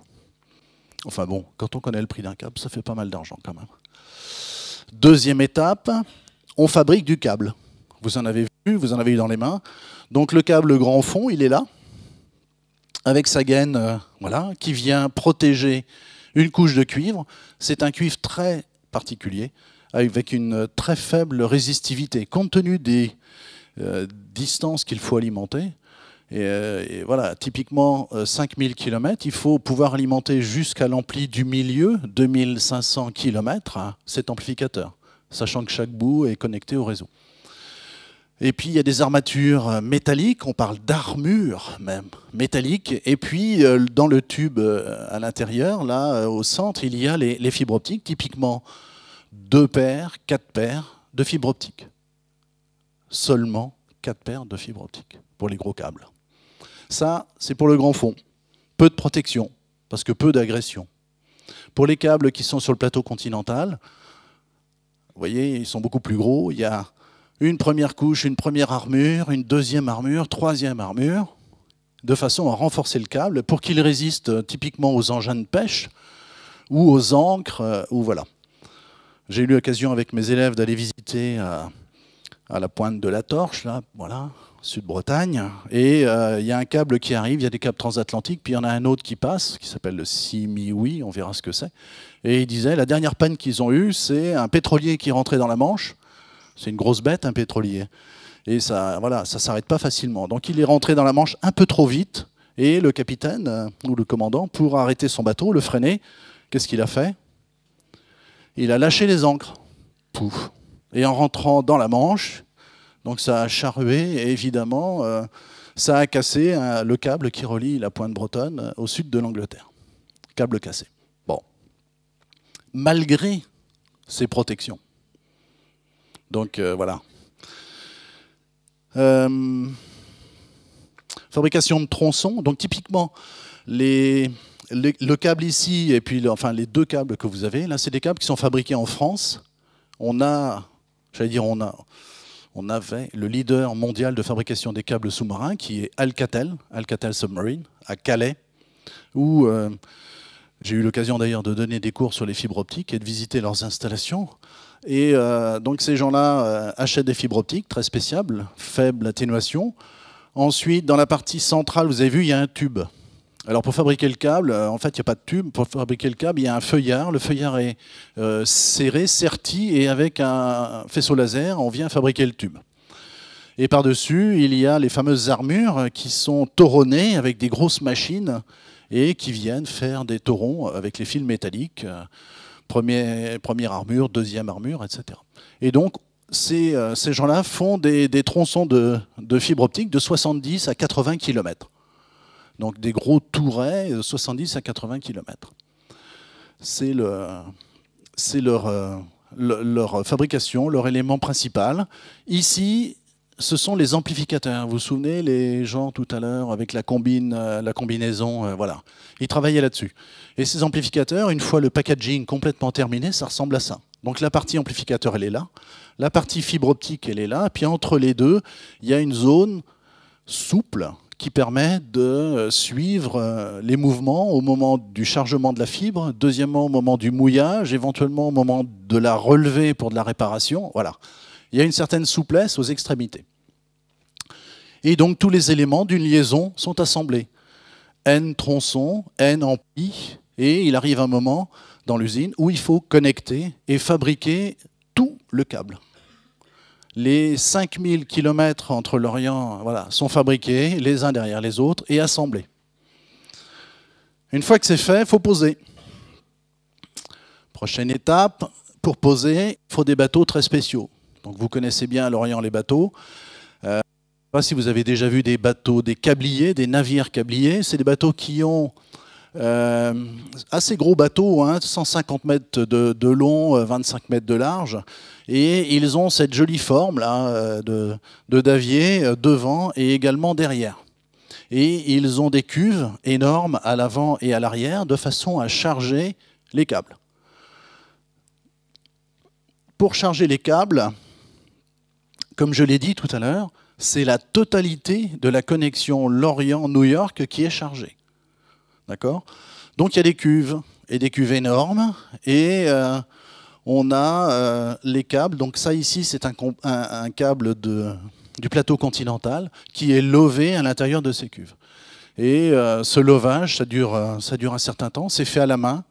Enfin bon, quand on connaît le prix d'un câble, ça fait pas mal d'argent quand même. Deuxième étape, on fabrique du câble. Vous en avez vu, vous en avez eu dans les mains. Donc le câble grand fond, il est là, avec sa gaine voilà, qui vient protéger une couche de cuivre. C'est un cuivre très particulier, avec une très faible résistivité, compte tenu des distances qu'il faut alimenter. Et voilà, typiquement 5000 km, il faut pouvoir alimenter jusqu'à l'ampli du milieu, 2500 km, cet amplificateur, sachant que chaque bout est connecté au réseau. Et puis il y a des armatures métalliques, on parle d'armure même, métallique. Et puis dans le tube à l'intérieur, là au centre, il y a les fibres optiques, typiquement 2 paires, 4 paires de fibres optiques. Seulement 4 paires de fibres optiques pour les gros câbles. Ça, c'est pour le grand fond. Peu de protection, parce que peu d'agression. Pour les câbles qui sont sur le plateau continental, vous voyez, ils sont beaucoup plus gros. Il y a une première couche, une première armure, une deuxième armure, troisième armure, de façon à renforcer le câble pour qu'il résiste typiquement aux engins de pêche ou aux ancres, ou voilà. J'ai eu l'occasion avec mes élèves d'aller visiter à la pointe de la Torche, là, voilà, Sud-Bretagne, et il y a un câble qui arrive, il y a des câbles transatlantiques, puis il y en a un autre qui passe, qui s'appelle le Simiwi, on verra ce que c'est. Et il disait, la dernière panne qu'ils ont eue, c'est un pétrolier qui rentrait dans la Manche. C'est une grosse bête, un pétrolier. Et ça, voilà, ça s'arrête pas facilement. Donc il est rentré dans la Manche un peu trop vite, et le capitaine, ou le commandant, pour arrêter son bateau, le freiner, qu'est-ce qu'il a fait? Il a lâché les ancres. Pouf. Et en rentrant dans la Manche, donc ça a charrué, et évidemment, ça a cassé le câble qui relie la pointe bretonne au sud de l'Angleterre. Câble cassé. Bon. Malgré ces protections. Donc voilà. Fabrication de tronçons. Donc typiquement, le câble ici et puis enfin, les deux câbles que vous avez, là, c'est des câbles qui sont fabriqués en France. On avait le leader mondial de fabrication des câbles sous-marins qui est Alcatel Submarine, à Calais, où j'ai eu l'occasion d'ailleurs de donner des cours sur les fibres optiques et de visiter leurs installations. Et donc ces gens-là achètent des fibres optiques très spéciales, faible atténuation. Ensuite, dans la partie centrale, vous avez vu, il y a un tube. Alors pour fabriquer le câble, en fait, il n'y a pas de tube. Pour fabriquer le câble, il y a un feuillard. Le feuillard est serré, serti, et avec un faisceau laser, on vient fabriquer le tube. Et par-dessus, il y a les fameuses armures qui sont toronnées avec des grosses machines et qui viennent faire des torons avec les fils métalliques. Première armure, deuxième armure, etc. Et donc, ces gens-là font des tronçons de fibre optique de 70 à 80 km. Donc des gros tourets de 70 à 80 km. C'est leur fabrication, leur élément principal. Ici, ce sont les amplificateurs. Vous vous souvenez, les gens tout à l'heure avec la combinaison, voilà. Ils travaillaient là-dessus. Et ces amplificateurs, une fois le packaging complètement terminé, ça ressemble à ça. Donc la partie amplificateur, elle est là. La partie fibre optique, elle est là. Puis entre les deux, il y a une zone souple qui permet de suivre les mouvements au moment du chargement de la fibre, deuxièmement au moment du mouillage, éventuellement au moment de la relevée pour de la réparation. Voilà. Il y a une certaine souplesse aux extrémités. Et donc tous les éléments d'une liaison sont assemblés. N tronçons, N amplis, et il arrive un moment dans l'usine où il faut connecter et fabriquer tout le câble. Les 5000 km entre l'Orient, voilà, sont fabriqués les uns derrière les autres et assemblés. Une fois que c'est fait, il faut poser. Prochaine étape, pour poser, il faut des bateaux très spéciaux. Donc vous connaissez bien à l'Orient les bateaux. Je ne sais pas si vous avez déjà vu des bateaux, des câbliers, des navires câbliers. C'est des bateaux qui ont assez gros bateaux, hein, 150 mètres de long, 25 mètres de large. Et ils ont cette jolie forme là, de davier devant et également derrière. Et ils ont des cuves énormes à l'avant et à l'arrière de façon à charger les câbles. Pour charger les câbles, comme je l'ai dit tout à l'heure, c'est la totalité de la connexion Lorient-New York qui est chargée. D'accord ? Donc il y a des cuves, et des cuves énormes, et on a les câbles. Donc ça ici, c'est un câble du plateau continental qui est lové à l'intérieur de ces cuves. Et ce lovage, ça dure un certain temps, c'est fait à la main.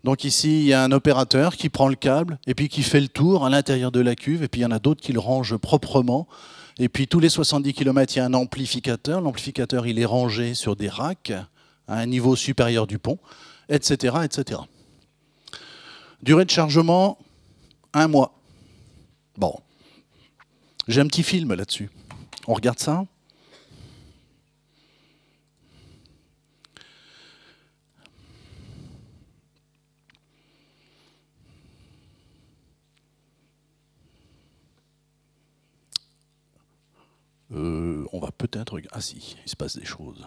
Donc ici, il y a un opérateur qui prend le câble et puis qui fait le tour à l'intérieur de la cuve, et puis il y en a d'autres qui le rangent proprement. Et puis tous les 70 km, il y a un amplificateur. L'amplificateur, il est rangé sur des racks à un niveau supérieur du pont, etc., etc. Durée de chargement, 1 mois. Bon, j'ai un petit film là-dessus. On regarde ça ? On va peut-être... Ah si, il se passe des choses.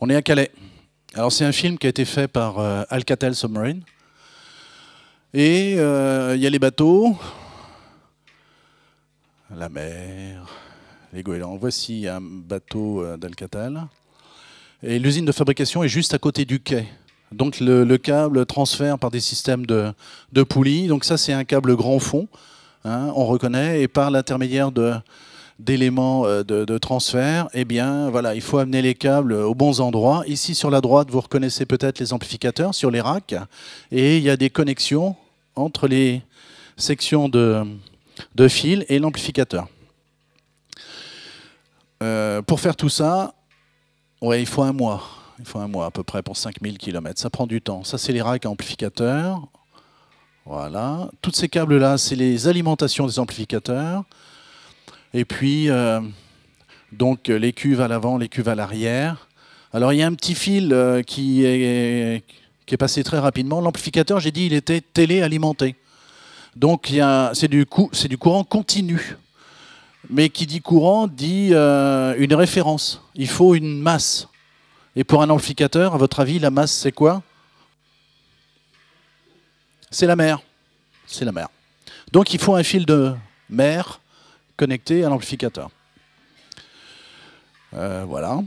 On est à Calais. Alors c'est un film qui a été fait par Alcatel Submarine. Et il y a les bateaux, la mer, les goélands. Voici un bateau d'Alcatel. Et l'usine de fabrication est juste à côté du quai. Donc le câble transfère par des systèmes de poulies. Donc ça c'est un câble grand fond, hein, on reconnaît, et par l'intermédiaire d'éléments de transfert, eh bien, voilà, il faut amener les câbles aux bons endroits. Ici, sur la droite, vous reconnaissez peut-être les amplificateurs sur les racks. Et il y a des connexions entre les sections de fil et l'amplificateur. Pour faire tout ça, ouais, il faut 1 mois. Il faut 1 mois à peu près pour 5000 km. Ça prend du temps. Ça, c'est les racks amplificateurs. Voilà. Tous ces câbles-là, c'est les alimentations des amplificateurs. Et puis, donc, les cuves à l'avant, les cuves à l'arrière. Alors, il y a un petit fil qui qui est passé très rapidement. L'amplificateur, j'ai dit, il était téléalimenté. Donc c'est du courant continu. Mais qui dit courant dit une référence. Il faut une masse. Et pour un amplificateur, à votre avis, la masse, c'est quoi? C'est la mer. C'est la mer. Donc il faut un fil de mer connecté à l'amplificateur. Voilà.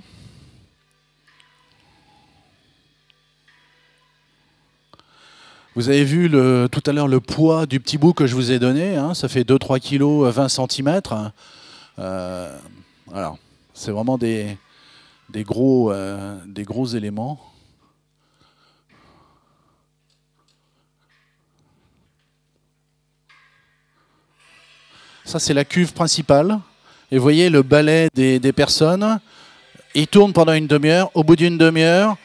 Vous avez vu tout à l'heure le poids du petit bout que je vous ai donné. Hein, ça fait 2-3 kg, 20 cm. Voilà. C'est vraiment des gros éléments. Ça, c'est la cuve principale. Et vous voyez le balai des personnes. Il tourne pendant une demi-heure. Au bout d'une demi-heure,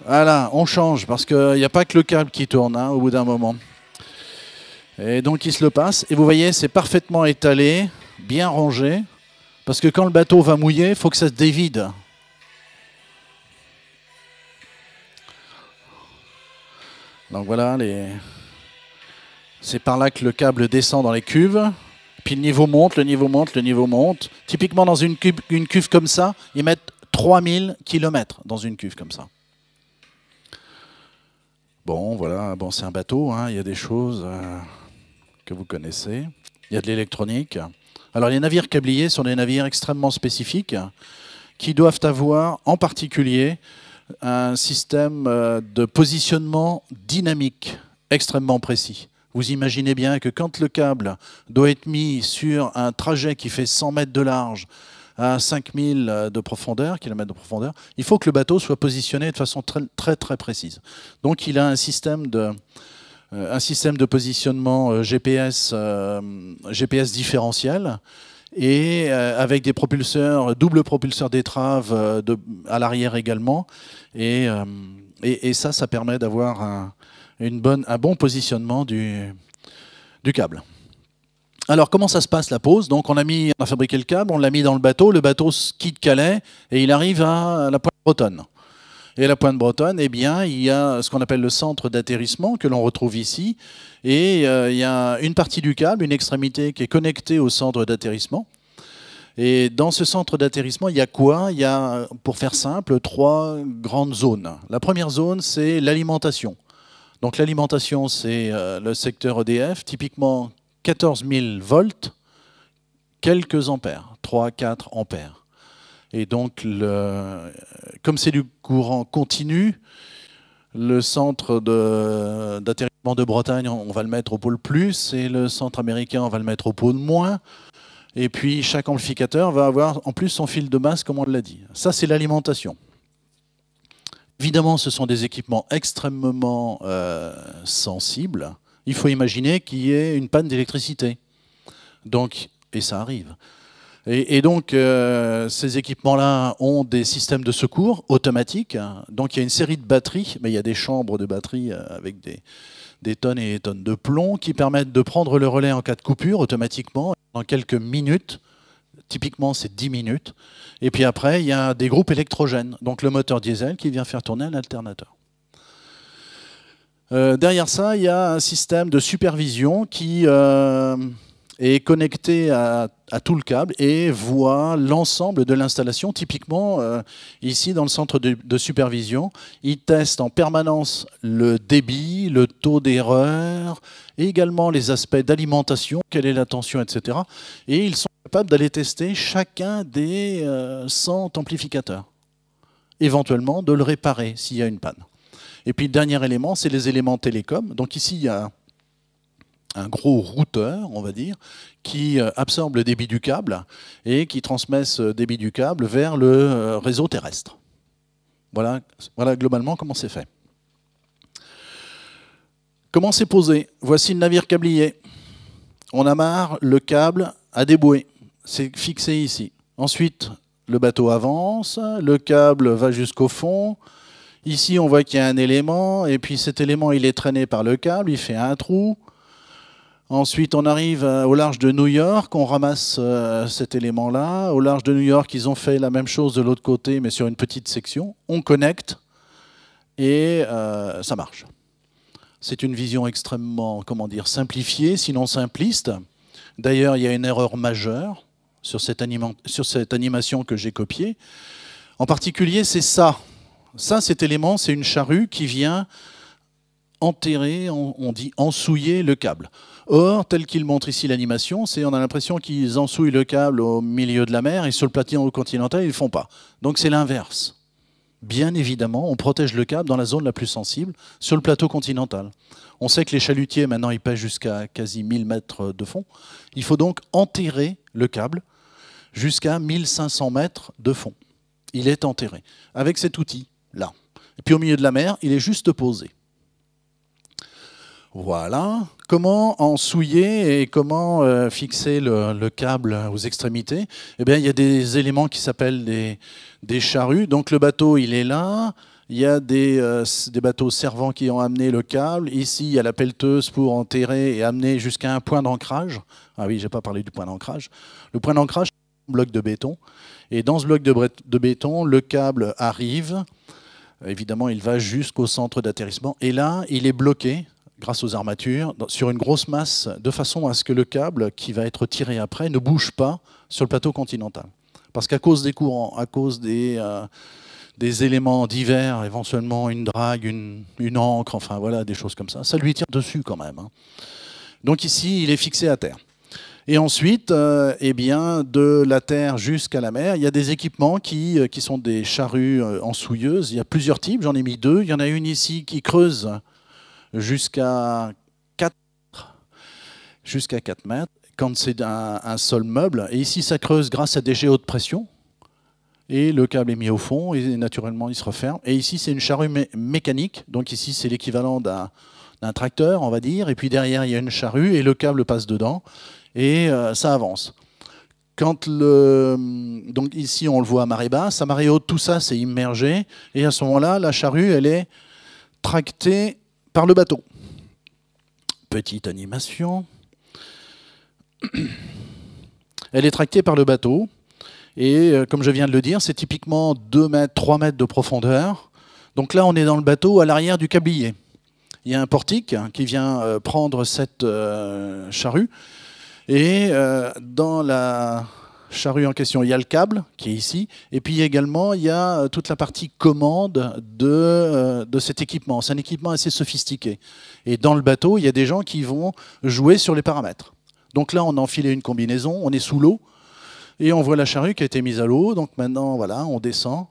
voilà, on change. Parce qu'il n'y a pas que le câble qui tourne hein, au bout d'un moment. Et donc, il se le passe. Et vous voyez, c'est parfaitement étalé, bien rangé. Parce que quand le bateau va mouiller, il faut que ça se dévide. Donc voilà, c'est par là que le câble descend dans les cuves. Puis le niveau monte, le niveau monte, le niveau monte. Typiquement, dans une cuve comme ça, ils mettent 3000 km dans une cuve comme ça. Bon, voilà, bon, c'est un bateau, hein, il y a des choses que vous connaissez. Il y a de l'électronique. Alors, les navires câbliers sont des navires extrêmement spécifiques qui doivent avoir, en particulier, un système de positionnement dynamique extrêmement précis. Vous imaginez bien que quand le câble doit être mis sur un trajet qui fait 100 mètres de large à 5000 de profondeur, kilomètres de profondeur, il faut que le bateau soit positionné de façon très précise. Donc il a un système de positionnement GPS différentiel et avec des propulseurs, double propulseur d'étrave à l'arrière également. Et ça permet d'avoir un bon positionnement du câble. Alors, comment ça se passe la pose? Donc, on a fabriqué le câble, on l'a mis dans le bateau quitte Calais et il arrive à la Pointe Bretonne. Et à la Pointe Bretonne, eh bien, il y a ce qu'on appelle le centre d'atterrissement que l'on retrouve ici. Et il y a une partie du câble, une extrémité qui est connectée au centre d'atterrissement. Et dans ce centre d'atterrissement, il y a quoi? Il y a, pour faire simple, 3 grandes zones. La première zone, c'est l'alimentation. Donc l'alimentation, c'est le secteur EDF, typiquement 14 000 volts, quelques ampères, 3-4 ampères. Et donc, comme c'est du courant continu, le centre d'atterrissement de Bretagne, on va le mettre au pôle plus, et le centre américain, on va le mettre au pôle moins. Et puis, chaque amplificateur va avoir en plus son fil de masse, comme on l'a dit. Ça, c'est l'alimentation. Évidemment, ce sont des équipements extrêmement sensibles. Il faut imaginer qu'il y ait une panne d'électricité. Et ça arrive. Et donc, ces équipements-là ont des systèmes de secours automatiques. Donc, il y a une série de batteries, mais il y a des chambres de batteries avec des tonnes et des tonnes de plomb qui permettent de prendre le relais en cas de coupure automatiquement, dans quelques minutes. Typiquement, c'est 10 minutes. Et puis après, il y a des groupes électrogènes, donc le moteur diesel qui vient faire tourner un alternateur. Derrière ça, il y a un système de supervision qui est connecté à tout le câble et voit l'ensemble de l'installation. Typiquement, ici, dans le centre de supervision, ils testent en permanence le débit, le taux d'erreur, et également les aspects d'alimentation, quelle est la tension, etc. Et ils sont capables d'aller tester chacun des 100 amplificateurs, éventuellement de le réparer s'il y a une panne. Et puis le dernier élément, c'est les éléments télécom. Donc ici, il y a un gros routeur, on va dire, qui absorbe le débit du câble et qui transmet ce débit du câble vers le réseau terrestre. Voilà globalement comment c'est fait. Comment c'est posé? Voici le navire câblier. On amarre le câble à des bouées. C'est fixé ici. Ensuite, le bateau avance, le câble va jusqu'au fond. Ici, on voit qu'il y a un élément, et puis cet élément, il est traîné par le câble, il fait un trou. Ensuite, on arrive au large de New York, on ramasse cet élément-là. Au large de New York, ils ont fait la même chose de l'autre côté, mais sur une petite section. On connecte, et ça marche. C'est une vision extrêmement, comment dire, simplifiée, sinon simpliste. D'ailleurs, il y a une erreur majeure sur cette animation que j'ai copiée. En particulier, c'est ça. Ça, cet élément, c'est une charrue qui vient enterrer, on dit ensouiller le câble. Or, tel qu'il montre ici l'animation, on a l'impression qu'ils ensouillent le câble au milieu de la mer et sur le plateau continental, ils ne le font pas. Donc c'est l'inverse. Bien évidemment, on protège le câble dans la zone la plus sensible, sur le plateau continental. On sait que les chalutiers, maintenant, ils pêchent jusqu'à quasi 1000 mètres de fond. Il faut donc enterrer le câble jusqu'à 1500 mètres de fond. Il est enterré, avec cet outil-là. Et puis au milieu de la mer, il est juste posé. Voilà. Comment ensouiller et comment fixer le câble aux extrémités? Eh bien, il y a des éléments qui s'appellent des charrues. Donc le bateau, il est là. Il y a des bateaux servants qui ont amené le câble. Ici, il y a la pelleteuse pour enterrer et amener jusqu'à un point d'ancrage. Ah oui, je n'ai pas parlé du point d'ancrage. Le point d'ancrage, c'est un bloc de béton. Et dans ce bloc de béton, le câble arrive. Évidemment, il va jusqu'au centre d'atterrissement. Et là, il est bloqué, grâce aux armatures, sur une grosse masse, de façon à ce que le câble qui va être tiré après ne bouge pas sur le plateau continental. Parce qu'à cause des courants, à cause des éléments divers, éventuellement une drague, une ancre, enfin voilà, des choses comme ça, ça lui tire dessus quand même. Donc ici, il est fixé à terre. Et ensuite, eh bien, de la terre jusqu'à la mer, il y a des équipements qui sont des charrues ensouilleuses. Il y a plusieurs types, j'en ai mis deux. Il y en a une ici qui creuse jusqu'à 4 mètres, quand c'est un sol meuble. Et ici, ça creuse grâce à des jets haute pression. Et le câble est mis au fond, et naturellement, il se referme. Et ici, c'est une charrue mécanique. Donc ici, c'est l'équivalent d'un tracteur, on va dire. Et puis derrière, il y a une charrue, et le câble passe dedans. Et ça avance. Donc ici, on le voit à marée basse. À marée haute, tout ça, c'est immergé. Et à ce moment-là, la charrue, elle est tractée par le bateau. Petite animation. Elle est tractée par le bateau. Et comme je viens de le dire, c'est typiquement 2 mètres, 3 mètres de profondeur. Donc là, on est dans le bateau à l'arrière du câblier. Il y a un portique qui vient prendre cette charrue. Et dans la charrue en question, il y a le câble qui est ici. Et puis également, il y a toute la partie commande de cet équipement. C'est un équipement assez sophistiqué. Et dans le bateau, il y a des gens qui vont jouer sur les paramètres. Donc là, on a enfilé une combinaison, on est sous l'eau. Et on voit la charrue qui a été mise à l'eau. Donc maintenant, voilà, on descend.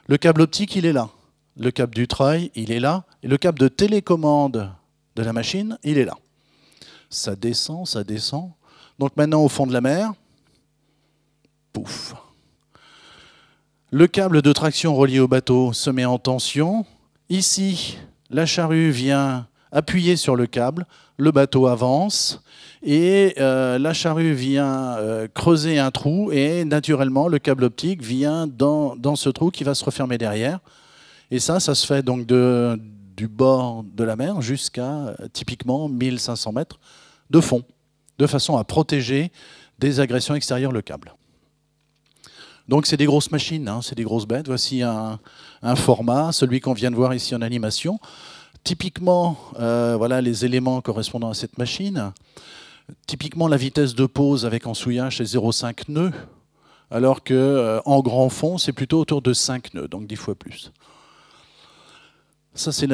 Le câble optique, il est là. Le câble du treuil, il est là. Et le câble de télécommande de la machine, il est là. Ça descend, ça descend. Donc maintenant, au fond de la mer, pouf. Le câble de traction relié au bateau se met en tension. Ici, la charrue vient appuyer sur le câble. Le bateau avance. Et la charrue vient creuser un trou. Et naturellement, le câble optique vient dans ce trou qui va se refermer derrière. Et ça se fait donc du bord de la mer jusqu'à typiquement 1500 mètres de fond, de façon à protéger des agressions extérieures le câble. Donc c'est des grosses machines, hein, c'est des grosses bêtes. Voici un format, celui qu'on vient de voir ici en animation. Typiquement, voilà les éléments correspondant à cette machine. Typiquement, la vitesse de pose avec ensouillage, c'est 0,5 nœuds, alors qu'en grand fond, c'est plutôt autour de 5 nœuds, donc 10 fois plus. Ça, c'est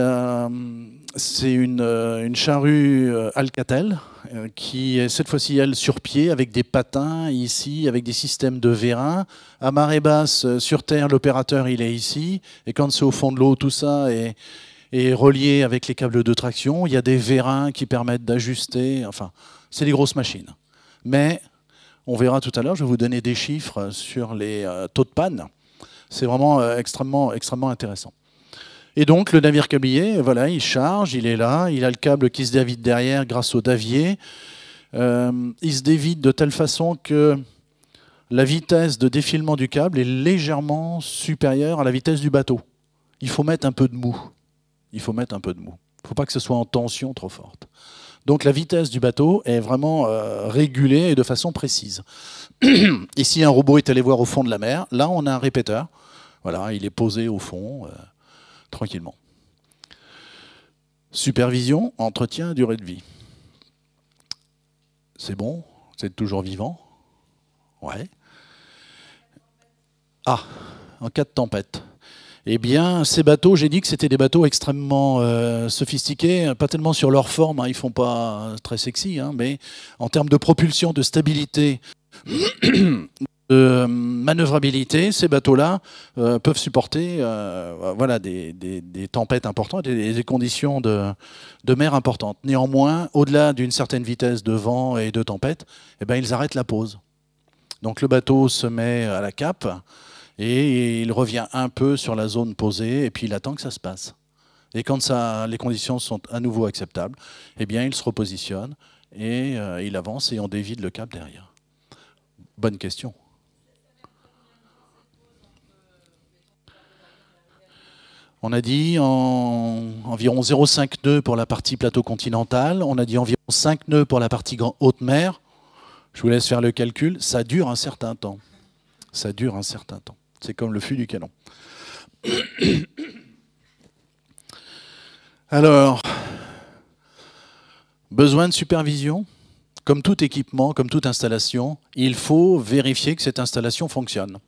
une charrue Alcatel qui est cette fois-ci, elle, sur pied, avec des patins ici, avec des systèmes de vérins. À marée basse, sur terre, l'opérateur, il est ici. Et quand c'est au fond de l'eau, tout ça est relié avec les câbles de traction. Il y a des vérins qui permettent d'ajuster. Enfin, c'est des grosses machines. Mais on verra tout à l'heure, je vais vous donner des chiffres sur les taux de panne. C'est vraiment extrêmement intéressant. Et donc, le navire câblier, voilà, il charge, il est là, il a le câble qui se dévide derrière grâce au davier. Il se dévide de telle façon que la vitesse de défilement du câble est légèrement supérieure à la vitesse du bateau. Il faut mettre un peu de mou. Il faut mettre un peu de mou. Il ne faut pas que ce soit en tension trop forte. Donc, la vitesse du bateau est vraiment régulée et de façon précise. Ici, un robot est allé voir au fond de la mer. Là, on a un répéteur. Voilà, il est posé au fond. Tranquillement. Supervision, entretien, durée de vie. C'est bon? C'est toujours vivant? Ouais. Ah, en cas de tempête. Eh bien, ces bateaux, j'ai dit que c'était des bateaux extrêmement sophistiqués, pas tellement sur leur forme, hein, ils ne font pas très sexy, hein, mais en termes de propulsion, de stabilité, de manœuvrabilité, ces bateaux-là peuvent supporter voilà, des tempêtes importantes et des conditions de mer importantes. Néanmoins, au-delà d'une certaine vitesse de vent et de tempête, eh ben, ils arrêtent la pause. Donc le bateau se met à la cape, et il revient un peu sur la zone posée, et puis il attend que ça se passe. Et quand les conditions sont à nouveau acceptables, eh bien, il se repositionne, et il avance, et on dévide le cap derrière. Bonne question. On a dit environ 0,5 nœuds pour la partie plateau continental, on a dit environ 5 nœuds pour la partie haute mer. Je vous laisse faire le calcul, ça dure un certain temps. Ça dure un certain temps. C'est comme le fût du canon. Alors, besoin de supervision. Comme tout équipement, comme toute installation, il faut vérifier que cette installation fonctionne.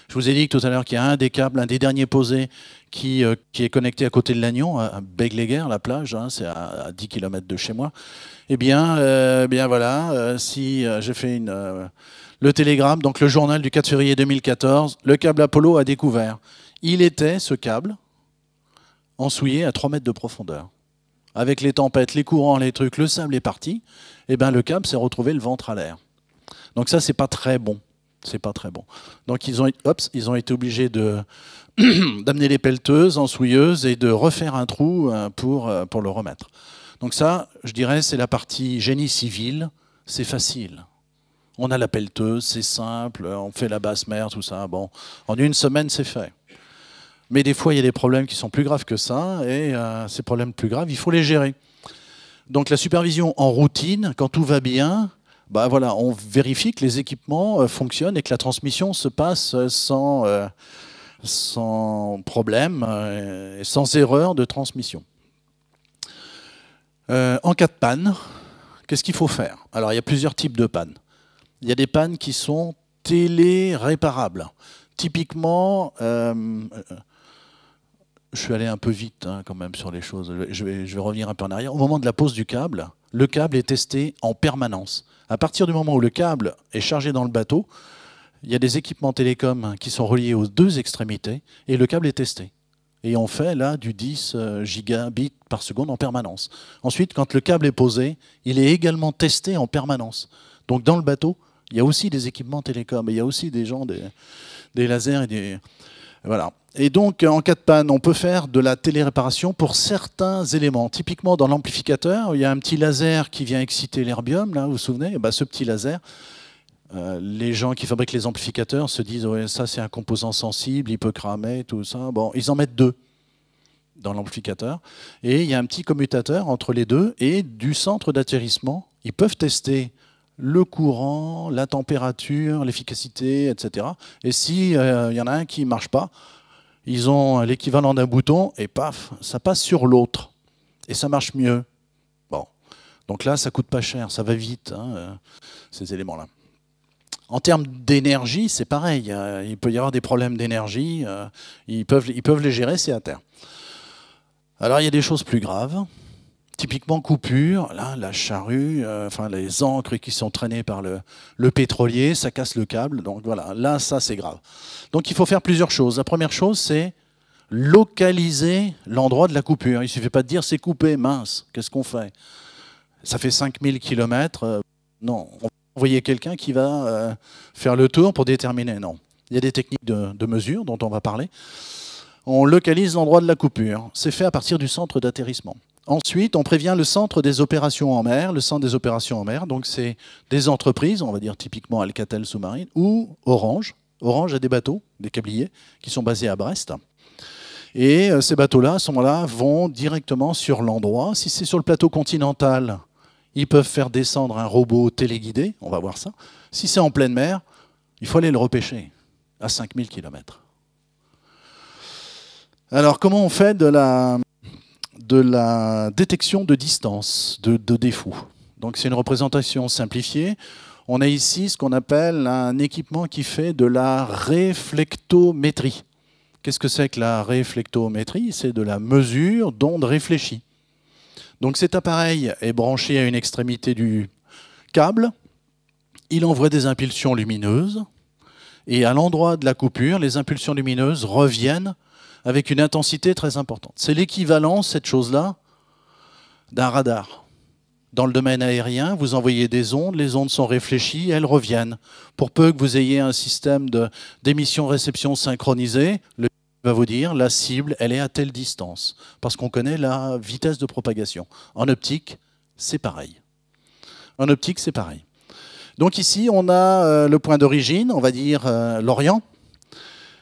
Je vous ai dit tout à l'heure qu'il y a un des câbles, un des derniers posés, qui est connecté à côté de Lannion, à Begleyguer, la plage, hein, c'est à 10 km de chez moi. Eh bien, voilà, si j'ai fait le télégramme, donc le journal du 4 février 2014, le câble Apollo a découvert. Il était, ce câble, ensouillé à 3 mètres de profondeur. Avec les tempêtes, les courants, les trucs, le sable est parti, et ben le câble s'est retrouvé le ventre à l'air. Donc ça, c'est pas très bon. C'est pas très bon. Donc ils ont été obligés d'amener les pelleteuses, ensouilleuses, et de refaire un trou pour le remettre. Donc ça, je dirais, c'est la partie génie civil, c'est facile. On a la pelleteuse, c'est simple, on fait la basse mer, tout ça. Bon, en une semaine, c'est fait. Mais des fois, il y a des problèmes qui sont plus graves que ça, et ces problèmes plus graves, il faut les gérer. Donc la supervision en routine, quand tout va bien, bah voilà, on vérifie que les équipements fonctionnent et que la transmission se passe sans problème et sans erreur de transmission. En cas de panne, qu'est-ce qu'il faut faire? Alors, il y a plusieurs types de pannes. Il y a des pannes qui sont téléréparables. Typiquement, je suis allé un peu vite hein, quand même sur les choses. Je vais revenir un peu en arrière. Au moment de la pose du câble, le câble est testé en permanence. À partir du moment où le câble est chargé dans le bateau, il y a des équipements télécoms qui sont reliés aux deux extrémités et le câble est testé. Et on fait là du 10 gigabits par seconde en permanence. Ensuite, quand le câble est posé, il est également testé en permanence. Donc dans le bateau, il y a aussi des équipements télécoms, et il y a aussi des gens, des lasers et des... Voilà. Et donc, en cas de panne, on peut faire de la téléréparation pour certains éléments. Typiquement, dans l'amplificateur, il y a un petit laser qui vient exciter l'erbium, là, vous vous souvenez? Et ben, ce petit laser, les gens qui fabriquent les amplificateurs se disent ouais, ça c'est un composant sensible, il peut cramer, tout ça. Bon, ils en mettent 2 dans l'amplificateur. Et il y a un petit commutateur entre les deux. Et du centre d'atterrissement, ils peuvent tester le courant, la température, l'efficacité, etc. Et s'il y en a un qui ne marche pas, ils ont l'équivalent d'un bouton et paf, ça passe sur l'autre. Et ça marche mieux. Bon. Donc là, ça ne coûte pas cher, ça va vite, hein, ces éléments-là. En termes d'énergie, c'est pareil. Il peut y avoir des problèmes d'énergie. Ils peuvent les gérer, c'est à terre. Alors, il y a des choses plus graves. Typiquement coupure, là, la charrue, enfin les ancres qui sont traînées par le pétrolier, ça casse le câble. Donc voilà, là, ça c'est grave. Donc il faut faire plusieurs choses. La première chose, c'est localiser l'endroit de la coupure. Il ne suffit pas de dire c'est coupé, mince, qu'est-ce qu'on fait? Ça fait 5000 km. Non, on va envoyer quelqu'un qui va faire le tour pour déterminer. Non, il y a des techniques de mesure dont on va parler. On localise l'endroit de la coupure. C'est fait à partir du centre d'atterrissement. Ensuite, on prévient le centre des opérations en mer. Le centre des opérations en mer, donc c'est des entreprises, on va dire typiquement Alcatel Sous-Marine, ou Orange. Orange a des bateaux, des câbliers, qui sont basés à Brest. Et ces bateaux-là, à ce moment-là, vont directement sur l'endroit. Si c'est sur le plateau continental, ils peuvent faire descendre un robot téléguidé, on va voir ça. Si c'est en pleine mer, il faut aller le repêcher à 5000 km. Alors, comment on fait de de la détection de distance, de défauts. Donc c'est une représentation simplifiée. On a ici ce qu'on appelle un équipement qui fait de la réflectométrie. Qu'est-ce que c'est que la réflectométrie? C'est de la mesure d'ondes réfléchies. Donc cet appareil est branché à une extrémité du câble. Il envoie des impulsions lumineuses. Et à l'endroit de la coupure, les impulsions lumineuses reviennent avec une intensité très importante. C'est l'équivalent, cette chose-là, d'un radar. Dans le domaine aérien, vous envoyez des ondes, les ondes sont réfléchies, elles reviennent. Pour peu que vous ayez un système d'émission-réception synchronisé, le va vous dire la cible, elle est à telle distance, parce qu'on connaît la vitesse de propagation. En optique, c'est pareil. En optique, c'est pareil. Donc ici, on a le point d'origine, on va dire l'Orient.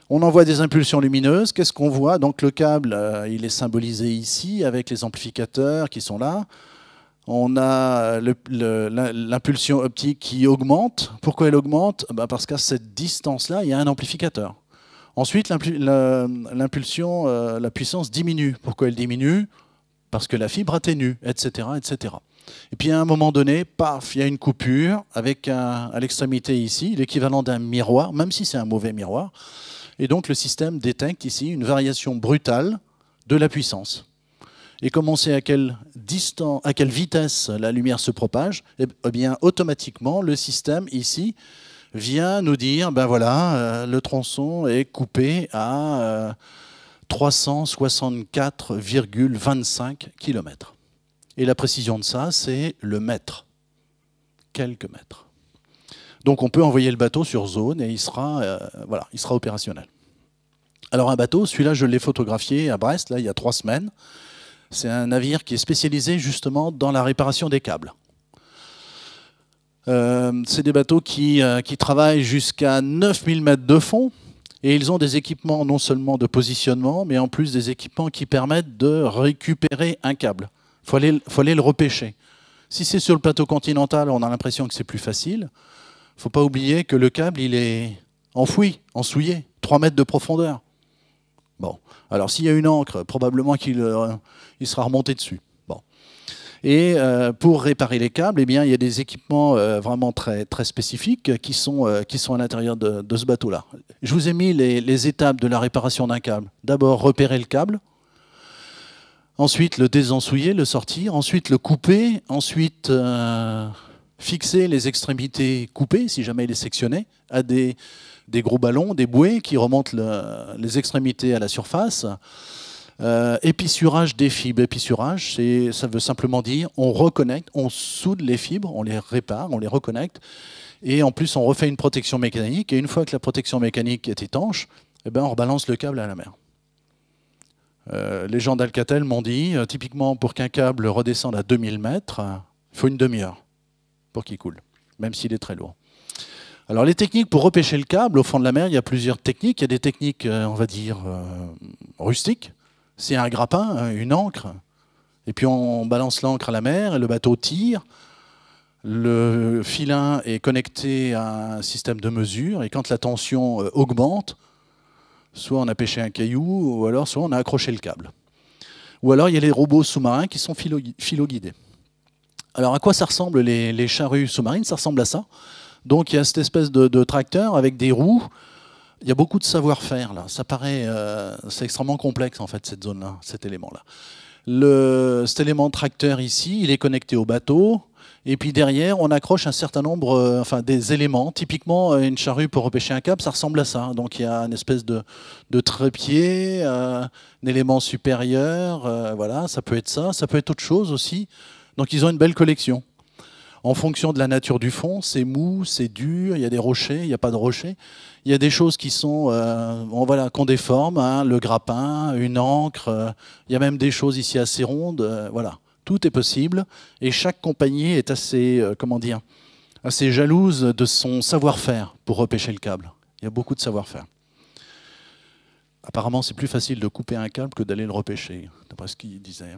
On envoie des impulsions lumineuses. Qu'est-ce qu'on voit? Donc le câble, il est symbolisé ici avec les amplificateurs qui sont là. On a l'impulsion optique qui augmente. Pourquoi elle augmente? Parce qu'à cette distance-là, il y a un amplificateur. Ensuite, l'impulsion, la puissance diminue. Pourquoi elle diminue? Parce que la fibre atténue, etc., etc. Et puis à un moment donné, paf, il y a une coupure avec à l'extrémité ici, l'équivalent d'un miroir, même si c'est un mauvais miroir. Et donc le système détecte ici une variation brutale de la puissance. Et comme on sait à quelle vitesse la lumière se propage, eh bien, automatiquement, le système, ici, vient nous dire, ben voilà, le tronçon est coupé à 364,25 km. Et la précision de ça, c'est le mètre. Quelques mètres. Donc on peut envoyer le bateau sur zone et il sera opérationnel. Alors un bateau, celui-là, je l'ai photographié à Brest, là, il y a 3 semaines. C'est un navire qui est spécialisé justement dans la réparation des câbles. C'est des bateaux qui travaillent jusqu'à 9000 mètres de fond et ils ont des équipements non seulement de positionnement, mais en plus des équipements qui permettent de récupérer un câble. Il faut aller le repêcher. Si c'est sur le plateau continental, on a l'impression que c'est plus facile. Il ne faut pas oublier que le câble, il est enfoui, ensouillé, 3 mètres de profondeur. Bon. Alors s'il y a une ancre, probablement qu'il sera remonté dessus. Bon. Et pour réparer les câbles, eh bien, il y a des équipements vraiment très, très spécifiques qui sont à l'intérieur de ce bateau-là. Je vous ai mis les étapes de la réparation d'un câble. D'abord, repérer le câble. Ensuite, le désensouiller, le sortir. Ensuite, le couper. Ensuite, fixer les extrémités coupées, si jamais il est sectionné, à des gros ballons, des bouées qui remontent les extrémités à la surface. Épissurage des fibres. Épissurage, ça veut simplement dire on reconnecte, on soude les fibres, on les répare, on les reconnecte. Et en plus, on refait une protection mécanique. Et une fois que la protection mécanique est étanche, eh ben, on rebalance le câble à la mer. Les gens d'Alcatel m'ont dit, typiquement pour qu'un câble redescende à 2000 mètres, il faut une demi-heure pour qu'il coule, même s'il est très lourd. Alors les techniques pour repêcher le câble au fond de la mer, il y a plusieurs techniques. Il y a des techniques, on va dire, rustiques. C'est un grappin, une ancre, et puis on balance l'ancre à la mer, et le bateau tire. Le filin est connecté à un système de mesure, et quand la tension augmente, soit on a pêché un caillou, ou alors soit on a accroché le câble. Ou alors il y a les robots sous-marins qui sont philo-guidés. Alors à quoi ça ressemble les charrues sous-marines? Ça ressemble à ça. Donc il y a cette espèce de tracteur avec des roues. Il y a beaucoup de savoir-faire là. Ça paraît, c'est extrêmement complexe en fait cette zone-là, cet élément-là. Cet élément de tracteur ici, il est connecté au bateau. Et puis derrière, on accroche un certain nombre, des éléments. Typiquement, une charrue pour repêcher un câble, ça ressemble à ça. Donc il y a une espèce de trépied, un élément supérieur. Voilà, ça peut être ça. Ça peut être autre chose aussi. Donc ils ont une belle collection. En fonction de la nature du fond, c'est mou, c'est dur, il y a des rochers, il n'y a pas de rochers. Il y a des choses qui sont, qu'on déforme, hein, le grappin, une ancre. Il y a même des choses ici assez rondes. Voilà, tout est possible. Et chaque compagnie est assez jalouse de son savoir-faire pour repêcher le câble. Il y a beaucoup de savoir-faire. Apparemment, c'est plus facile de couper un câble que d'aller le repêcher, d'après ce qu'il disait.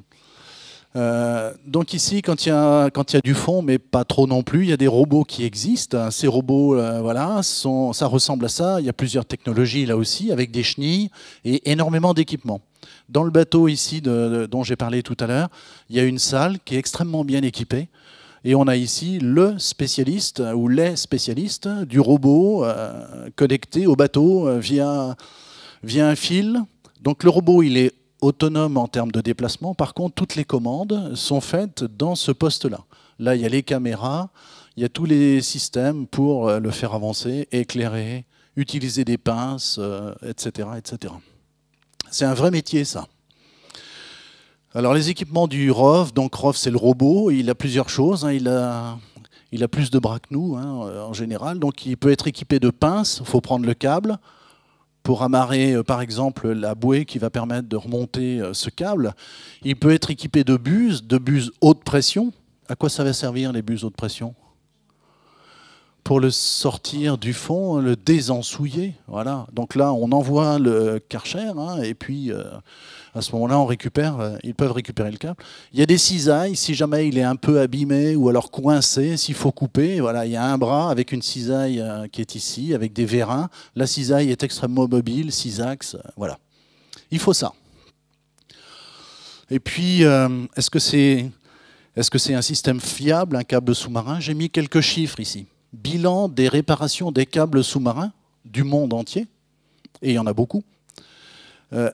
Donc ici, quand il y a du fond, mais pas trop non plus, il y a des robots qui existent. Ces robots, ça ressemble à ça. Il y a plusieurs technologies là aussi, avec des chenilles et énormément d'équipements. Dans le bateau ici dont j'ai parlé tout à l'heure, il y a une salle qui est extrêmement bien équipée. Et on a ici le spécialiste ou les spécialistes du robot connecté au bateau via un fil. Donc le robot, il est autonome en termes de déplacement. Par contre, toutes les commandes sont faites dans ce poste-là. Là, il y a les caméras, il y a tous les systèmes pour le faire avancer, éclairer, utiliser des pinces, etc., etc. C'est un vrai métier, ça. Alors les équipements du ROV, donc ROV c'est le robot, il a plusieurs choses, hein, il a plus de bras que nous en général, donc il peut être équipé de pinces, il faut prendre le câble pour amarrer par exemple la bouée qui va permettre de remonter ce câble. Il peut être équipé de buses haute pression. À quoi ça va servir les buses haute pression ? Pour le sortir du fond, le désensouiller. Voilà. Donc là, on envoie le Karcher, hein, et puis à ce moment-là, ils peuvent récupérer le câble. Il y a des cisailles, si jamais il est un peu abîmé ou alors coincé, s'il faut couper. Voilà, il y a un bras avec une cisaille qui est ici, avec des vérins. La cisaille est extrêmement mobile, 6 axes. Voilà. Il faut ça. Et puis, est-ce que c'est un système fiable, un câble sous-marin? J'ai mis quelques chiffres ici. Bilan des réparations des câbles sous-marins du monde entier, et il y en a beaucoup.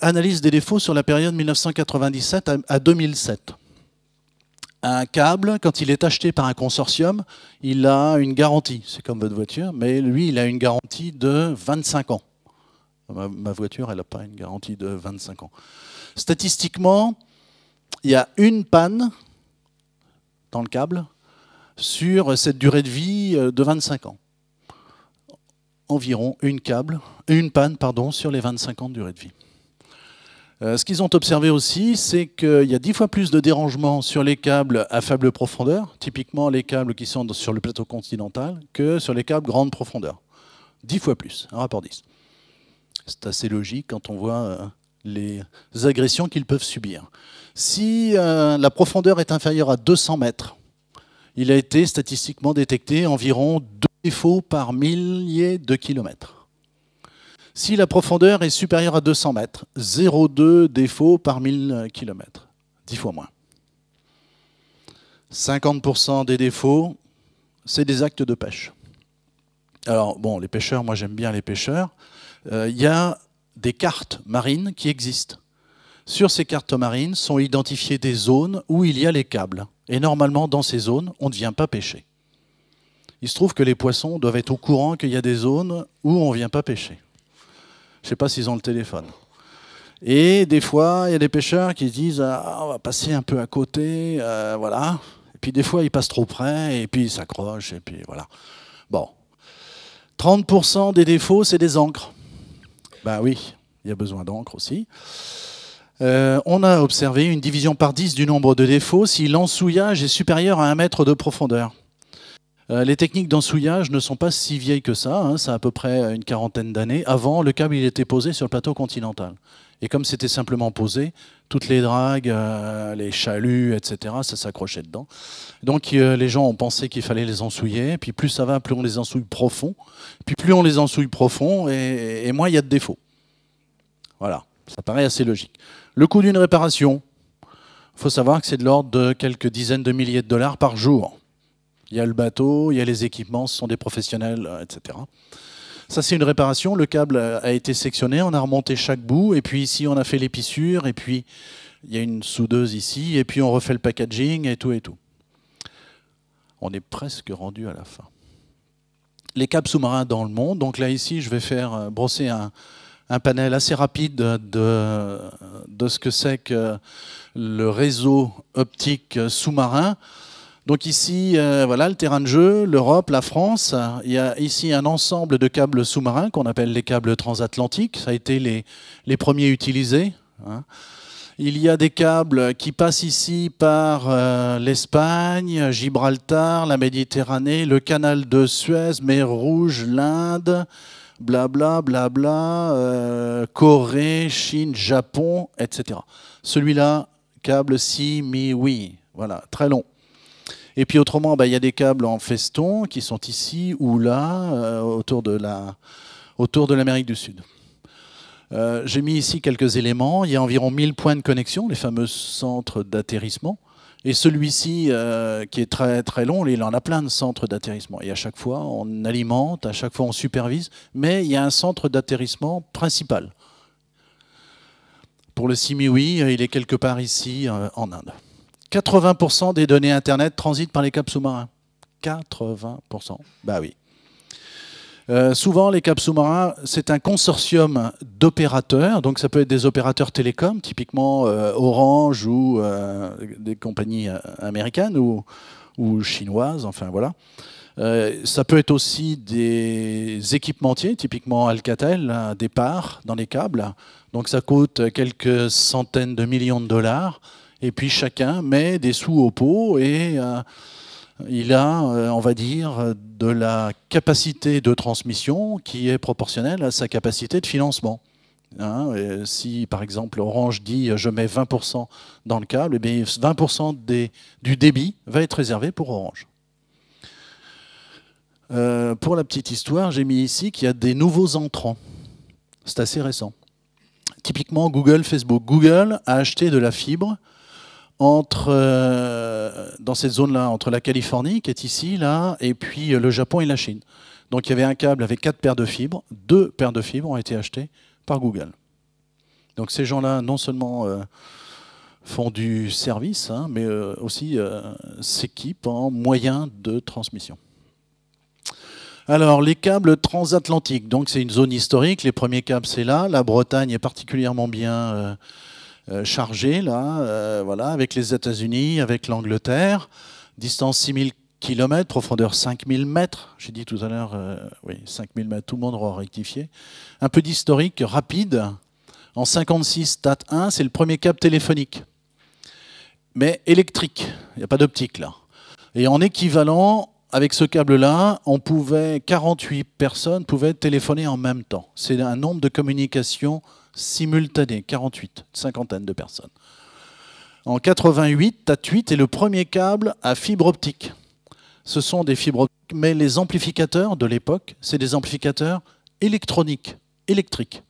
Analyse des défauts sur la période 1997 à 2007. Un câble, quand il est acheté par un consortium, il a une garantie. C'est comme votre voiture, mais lui, il a une garantie de 25 ans. Ma voiture, elle n'a pas une garantie de 25 ans. Statistiquement, il y a une panne dans le câble sur cette durée de vie de 25 ans. Environ une panne sur les 25 ans de durée de vie. Ce qu'ils ont observé aussi, c'est qu'il y a 10 fois plus de dérangements sur les câbles à faible profondeur, typiquement les câbles qui sont sur le plateau continental, que sur les câbles grande profondeur. 10 fois plus, un rapport 10. C'est assez logique quand on voit les agressions qu'ils peuvent subir. Si la profondeur est inférieure à 200 mètres, il a été statistiquement détecté environ 2 défauts par millier de kilomètres. Si la profondeur est supérieure à 200 mètres, 0,2 défauts par 1000 km, 10 fois moins. 50% des défauts, c'est des actes de pêche. Alors, bon, les pêcheurs, moi j'aime bien les pêcheurs. Il y a des cartes marines qui existent. Sur ces cartes marines sont identifiées des zones où il y a les câbles. Et normalement, dans ces zones, on ne vient pas pêcher. Il se trouve que les poissons doivent être au courant qu'il y a des zones où on ne vient pas pêcher. Je ne sais pas s'ils ont le téléphone. Et des fois, il y a des pêcheurs qui se disent ah, on va passer un peu à côté, voilà. Et puis des fois, ils passent trop près, et puis ils s'accrochent, et puis voilà. Bon. 30% des défauts, c'est des ancres. Ben oui, il y a besoin d'encre aussi. On a observé une division par 10 du nombre de défauts si l'ensouillage est supérieur à 1 mètre de profondeur. Les techniques d'ensouillage ne sont pas si vieilles que ça, hein, ça a à peu près une quarantaine d'années. Avant, le câble il était posé sur le plateau continental. Et comme c'était simplement posé, toutes les dragues, les chaluts, etc., ça s'accrochait dedans. Donc les gens ont pensé qu'il fallait les ensouiller, puis plus ça va, plus on les ensouille profond. Puis plus on les ensouille profond, et moins il y a de défauts. Voilà, ça paraît assez logique. Le coût d'une réparation, il faut savoir que c'est de l'ordre de quelques dizaines de milliers de dollars par jour. Il y a le bateau, il y a les équipements, ce sont des professionnels, etc. Ça, c'est une réparation. Le câble a été sectionné, on a remonté chaque bout, et puis ici, on a fait les pissures, et puis il y a une soudeuse ici, et puis on refait le packaging, et tout, et tout. On est presque rendu à la fin. Les câbles sous-marins dans le monde. Donc là, ici, je vais faire brosser un panel assez rapide de ce que c'est que le réseau optique sous-marin. Donc ici, voilà le terrain de jeu, l'Europe, la France. Il y a ici un ensemble de câbles sous-marins qu'on appelle les câbles transatlantiques. Ça a été les premiers utilisés. Hein. Il y a des câbles qui passent ici par l'Espagne, Gibraltar, la Méditerranée, le canal de Suez, mer Rouge, l'Inde, blabla, blabla, Corée, Chine, Japon, etc. Celui-là, câble Si-Mi-Oui. Voilà, très long. Et puis autrement, il y a des câbles en feston qui sont ici ou là, autour de l'Amérique du Sud. J'ai mis ici quelques éléments. Il y a environ 1000 points de connexion, les fameux centres d'atterrissement. Et celui-ci, qui est très, très long, il en a plein de centres d'atterrissement. Et à chaque fois, on alimente, à chaque fois, on supervise. Mais il y a un centre d'atterrissement principal. Pour le Simiwi, il est quelque part ici, en Inde. 80% des données Internet transitent par les câbles sous-marins. 80%. Bah oui. Souvent, les câbles sous-marins, c'est un consortium d'opérateurs. Donc, ça peut être des opérateurs télécoms, typiquement Orange ou des compagnies américaines ou chinoises. Enfin, voilà. Ça peut être aussi des équipementiers, typiquement Alcatel, des parts dans les câbles. Donc, ça coûte quelques centaines de millions de dollars. Et puis, chacun met des sous au pot et il a, on va dire, de la capacité de transmission qui est proportionnelle à sa capacité de financement. Si, par exemple, Orange dit « je mets 20% dans le câble », eh bien 20% du débit va être réservé pour Orange. Pour la petite histoire, j'ai mis ici qu'il y a des nouveaux entrants. C'est assez récent. Typiquement, Google, Facebook. Google a acheté de la fibre dans cette zone-là, entre la Californie, qui est ici, là, et puis le Japon et la Chine. Donc il y avait un câble avec 4 paires de fibres. 2 paires de fibres ont été achetées par Google. Donc ces gens-là, non seulement font du service, hein, mais aussi s'équipent en moyens de transmission. Alors, les câbles transatlantiques, donc c'est une zone historique. Les premiers câbles, c'est là. La Bretagne est particulièrement bien chargée, là, voilà, avec les États-Unis, avec l'Angleterre. Distance 6000 km, profondeur 5000 mètres. J'ai dit tout à l'heure, oui, 5000 mètres, tout le monde aura rectifié. Un peu d'historique rapide. En 56, TAT1, c'est le premier câble téléphonique, mais électrique. Il n'y a pas d'optique, là. Et en équivalent, avec ce câble-là, 48 personnes pouvaient téléphoner en même temps. C'est un nombre de communications simultanées, 48, une cinquantaine de personnes. En 88, TAT8 est le premier câble à fibre optique. Ce sont des fibres optiques, mais les amplificateurs de l'époque, c'est des amplificateurs électroniques, électriques.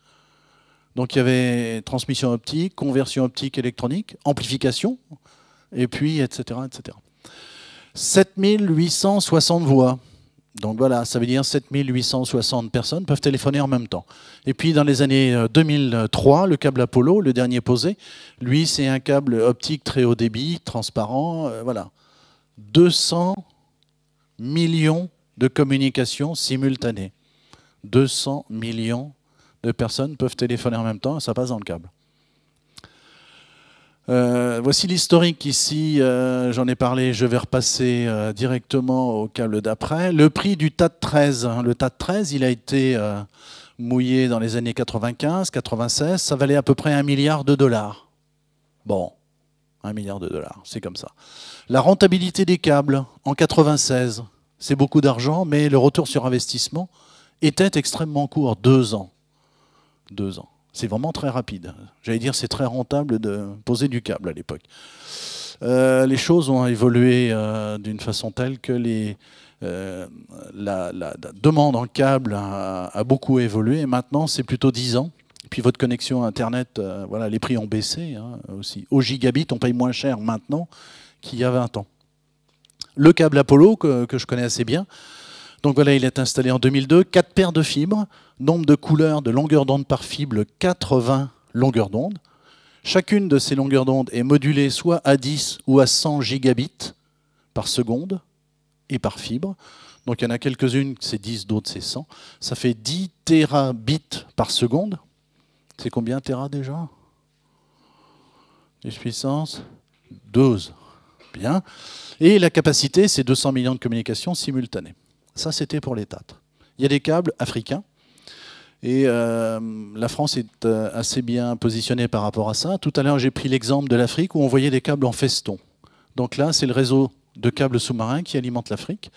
Donc il y avait transmission optique, conversion optique électronique, amplification, et puis etc. etc. 7860 voix. Donc voilà, ça veut dire 7860 personnes peuvent téléphoner en même temps. Et puis dans les années 2003, le câble Apollo, le dernier posé, lui c'est un câble optique très haut débit, transparent, voilà. 200 millions de communications simultanées. 200 millions de personnes peuvent téléphoner en même temps et ça passe dans le câble. Voici l'historique ici, j'en ai parlé, je vais repasser directement au câble d'après. Le prix du TAT13, hein, le TAT13, il a été mouillé dans les années 95, 96, ça valait à peu près 1 milliard de dollars. Bon, 1 milliard de dollars, c'est comme ça. La rentabilité des câbles en 96, c'est beaucoup d'argent, mais le retour sur investissement était extrêmement court, 2 ans. 2 ans. C'est vraiment très rapide. J'allais dire c'est très rentable de poser du câble à l'époque. Les choses ont évolué d'une façon telle que la demande en câble a beaucoup évolué. Et maintenant, c'est plutôt 10 ans. Et puis votre connexion Internet, voilà, les prix ont baissé hein, aussi. Au gigabit, on paye moins cher maintenant qu'il y a 20 ans. Le câble Apollo, que je connais assez bien, donc voilà, il est installé en 2002, 4 paires de fibres, nombre de couleurs de longueur d'onde par fibre, 80 longueurs d'onde. Chacune de ces longueurs d'onde est modulée soit à 10 ou à 100 gigabits par seconde et par fibre. Donc il y en a quelques-unes, c'est 10, d'autres c'est 100. Ça fait 10 terabits par seconde. C'est combien téra déjà? 10 puissance 12. Bien. Et la capacité, c'est 200 millions de communications simultanées. Ça, c'était pour les TAT. Il y a des câbles africains. Et la France est assez bien positionnée par rapport à ça. Tout à l'heure, j'ai pris l'exemple de l'Afrique où on voyait des câbles en feston. Donc là, c'est le réseau de câbles sous-marins qui alimente l'Afrique.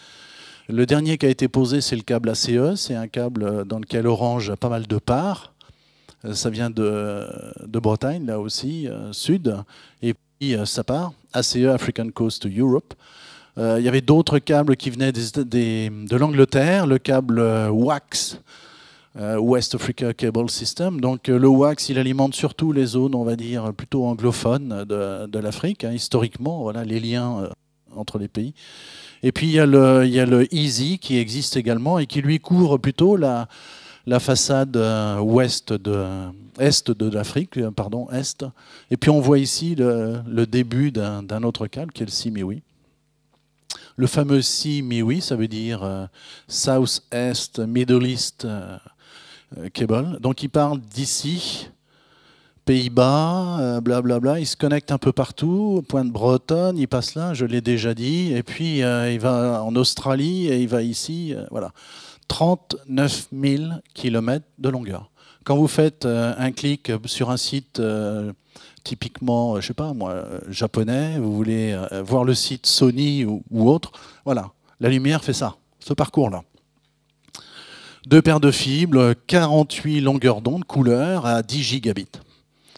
Le dernier qui a été posé, c'est le câble ACE. C'est un câble dans lequel Orange a pas mal de parts. Ça vient de Bretagne, là aussi, sud. Et puis, ça part. ACE, African Coast to Europe. Il y avait d'autres câbles qui venaient de l'Angleterre, le câble WAX West Africa Cable System. Donc le WACS, il alimente surtout les zones, on va dire, plutôt anglophones de l'Afrique, hein, historiquement, voilà, les liens entre les pays. Et puis il y a le EASY qui existe également et qui lui couvre plutôt la façade est de l'Afrique, pardon, est. Et puis on voit ici le début d'un autre câble qui est le CMIWI. Le fameux CMIWI, ça veut dire South East Middle East Cable. Donc il parle d'ici, Pays-Bas, blablabla. Il se connecte un peu partout. Pointe-Bretonne, il passe là, je l'ai déjà dit. Et puis il va en Australie et il va ici. Voilà. 39 000 km de longueur. Quand vous faites un clic sur un site typiquement, je sais pas moi, japonais, vous voulez voir le site Sony ou autre, voilà, la lumière fait ça, ce parcours-là. 2 paires de fibres, 48 longueurs d'onde, couleur à 10 gigabits.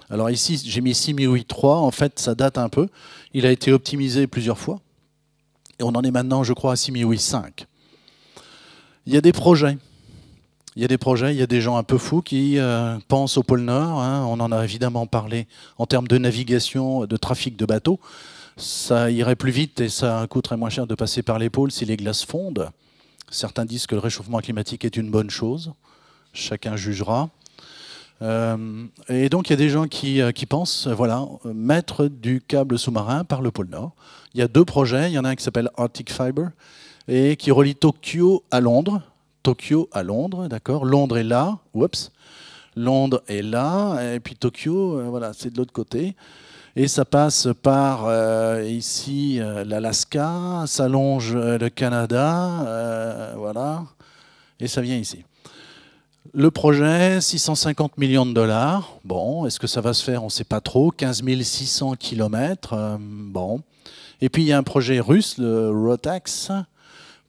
Alors ici, j'ai mis CMIWI 3, en fait, ça date un peu. Il a été optimisé plusieurs fois. Et on en est maintenant, je crois, à CMIWI 5. Il y a des projets. Il y a des gens un peu fous qui pensent au pôle Nord. Hein. On en a évidemment parlé en termes de navigation, de trafic de bateaux. Ça irait plus vite et ça coûterait moins cher de passer par les pôles si les glaces fondent. Certains disent que le réchauffement climatique est une bonne chose. Chacun jugera. Et donc il y a des gens qui pensent voilà, mettre du câble sous-marin par le pôle Nord. Il y a 2 projets. Il y en a un qui s'appelle Arctic Fiber et qui relie Tokyo à Londres. Tokyo à Londres, d'accord. Londres est là. Oups. Londres est là. Et puis Tokyo, voilà, c'est de l'autre côté. Et ça passe par ici l'Alaska, ça longe le Canada, voilà, et ça vient ici. Le projet, 650 millions de dollars. Bon, est-ce que ça va se faire? On ne sait pas trop. 15 600 km. Bon. Et puis il y a un projet russe, le Rotax,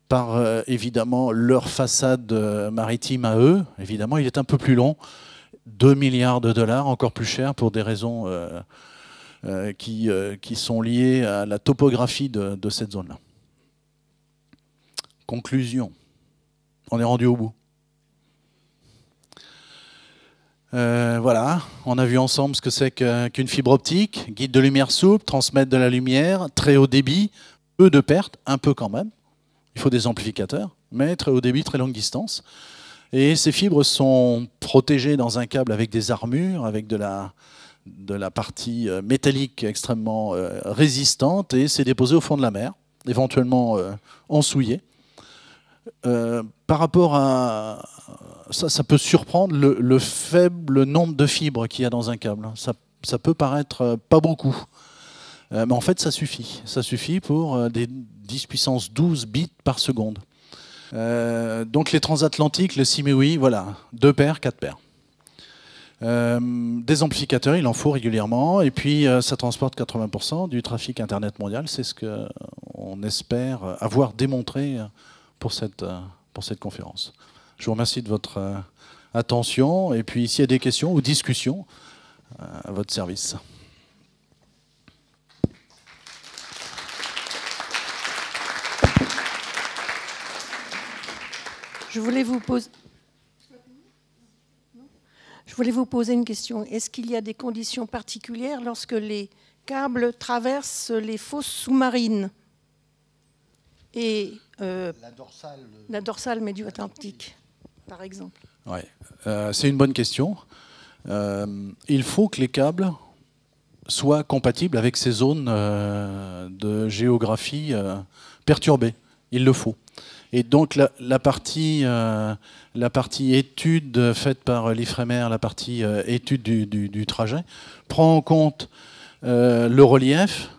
par évidemment leur façade maritime à eux. Évidemment, il est un peu plus long. 2 milliards de dollars, encore plus cher pour des raisons qui sont liées à la topographie de cette zone-là. Conclusion. On est rendu au bout. Voilà, on a vu ensemble ce que c'est qu'une fibre optique, guide de lumière souple, transmettre de la lumière, très haut débit, peu de pertes, un peu quand même. Il faut des amplificateurs, mais très haut débit, très longue distance. Et ces fibres sont protégées dans un câble avec des armures, avec de la partie métallique extrêmement résistante, et c'est déposé au fond de la mer, éventuellement ensouillé. Par rapport à ça peut surprendre le faible nombre de fibres qu'il y a dans un câble. Ça peut paraître pas beaucoup, mais en fait ça suffit. Ça suffit pour des 10 puissance 12 bits par seconde. Donc les transatlantiques, le CMIWI, voilà, 2 paires, 4 paires. Des amplificateurs, il en faut régulièrement, et puis ça transporte 80% du trafic Internet mondial. C'est ce qu'on espère avoir démontré pour cette conférence. Je vous remercie de votre attention, et puis s'il y a des questions ou discussions, à votre service. Je voulais vous poser une question. Est-ce qu'il y a des conditions particulières lorsque les câbles traversent les fosses sous-marines et la dorsale médio-atlantique, par exemple? Ouais, c'est une bonne question. Il faut que les câbles soient compatibles avec ces zones de géographie perturbées. Il le faut. Et donc la partie étude faite par l'IFREMER, la partie étude du trajet, prend en compte le relief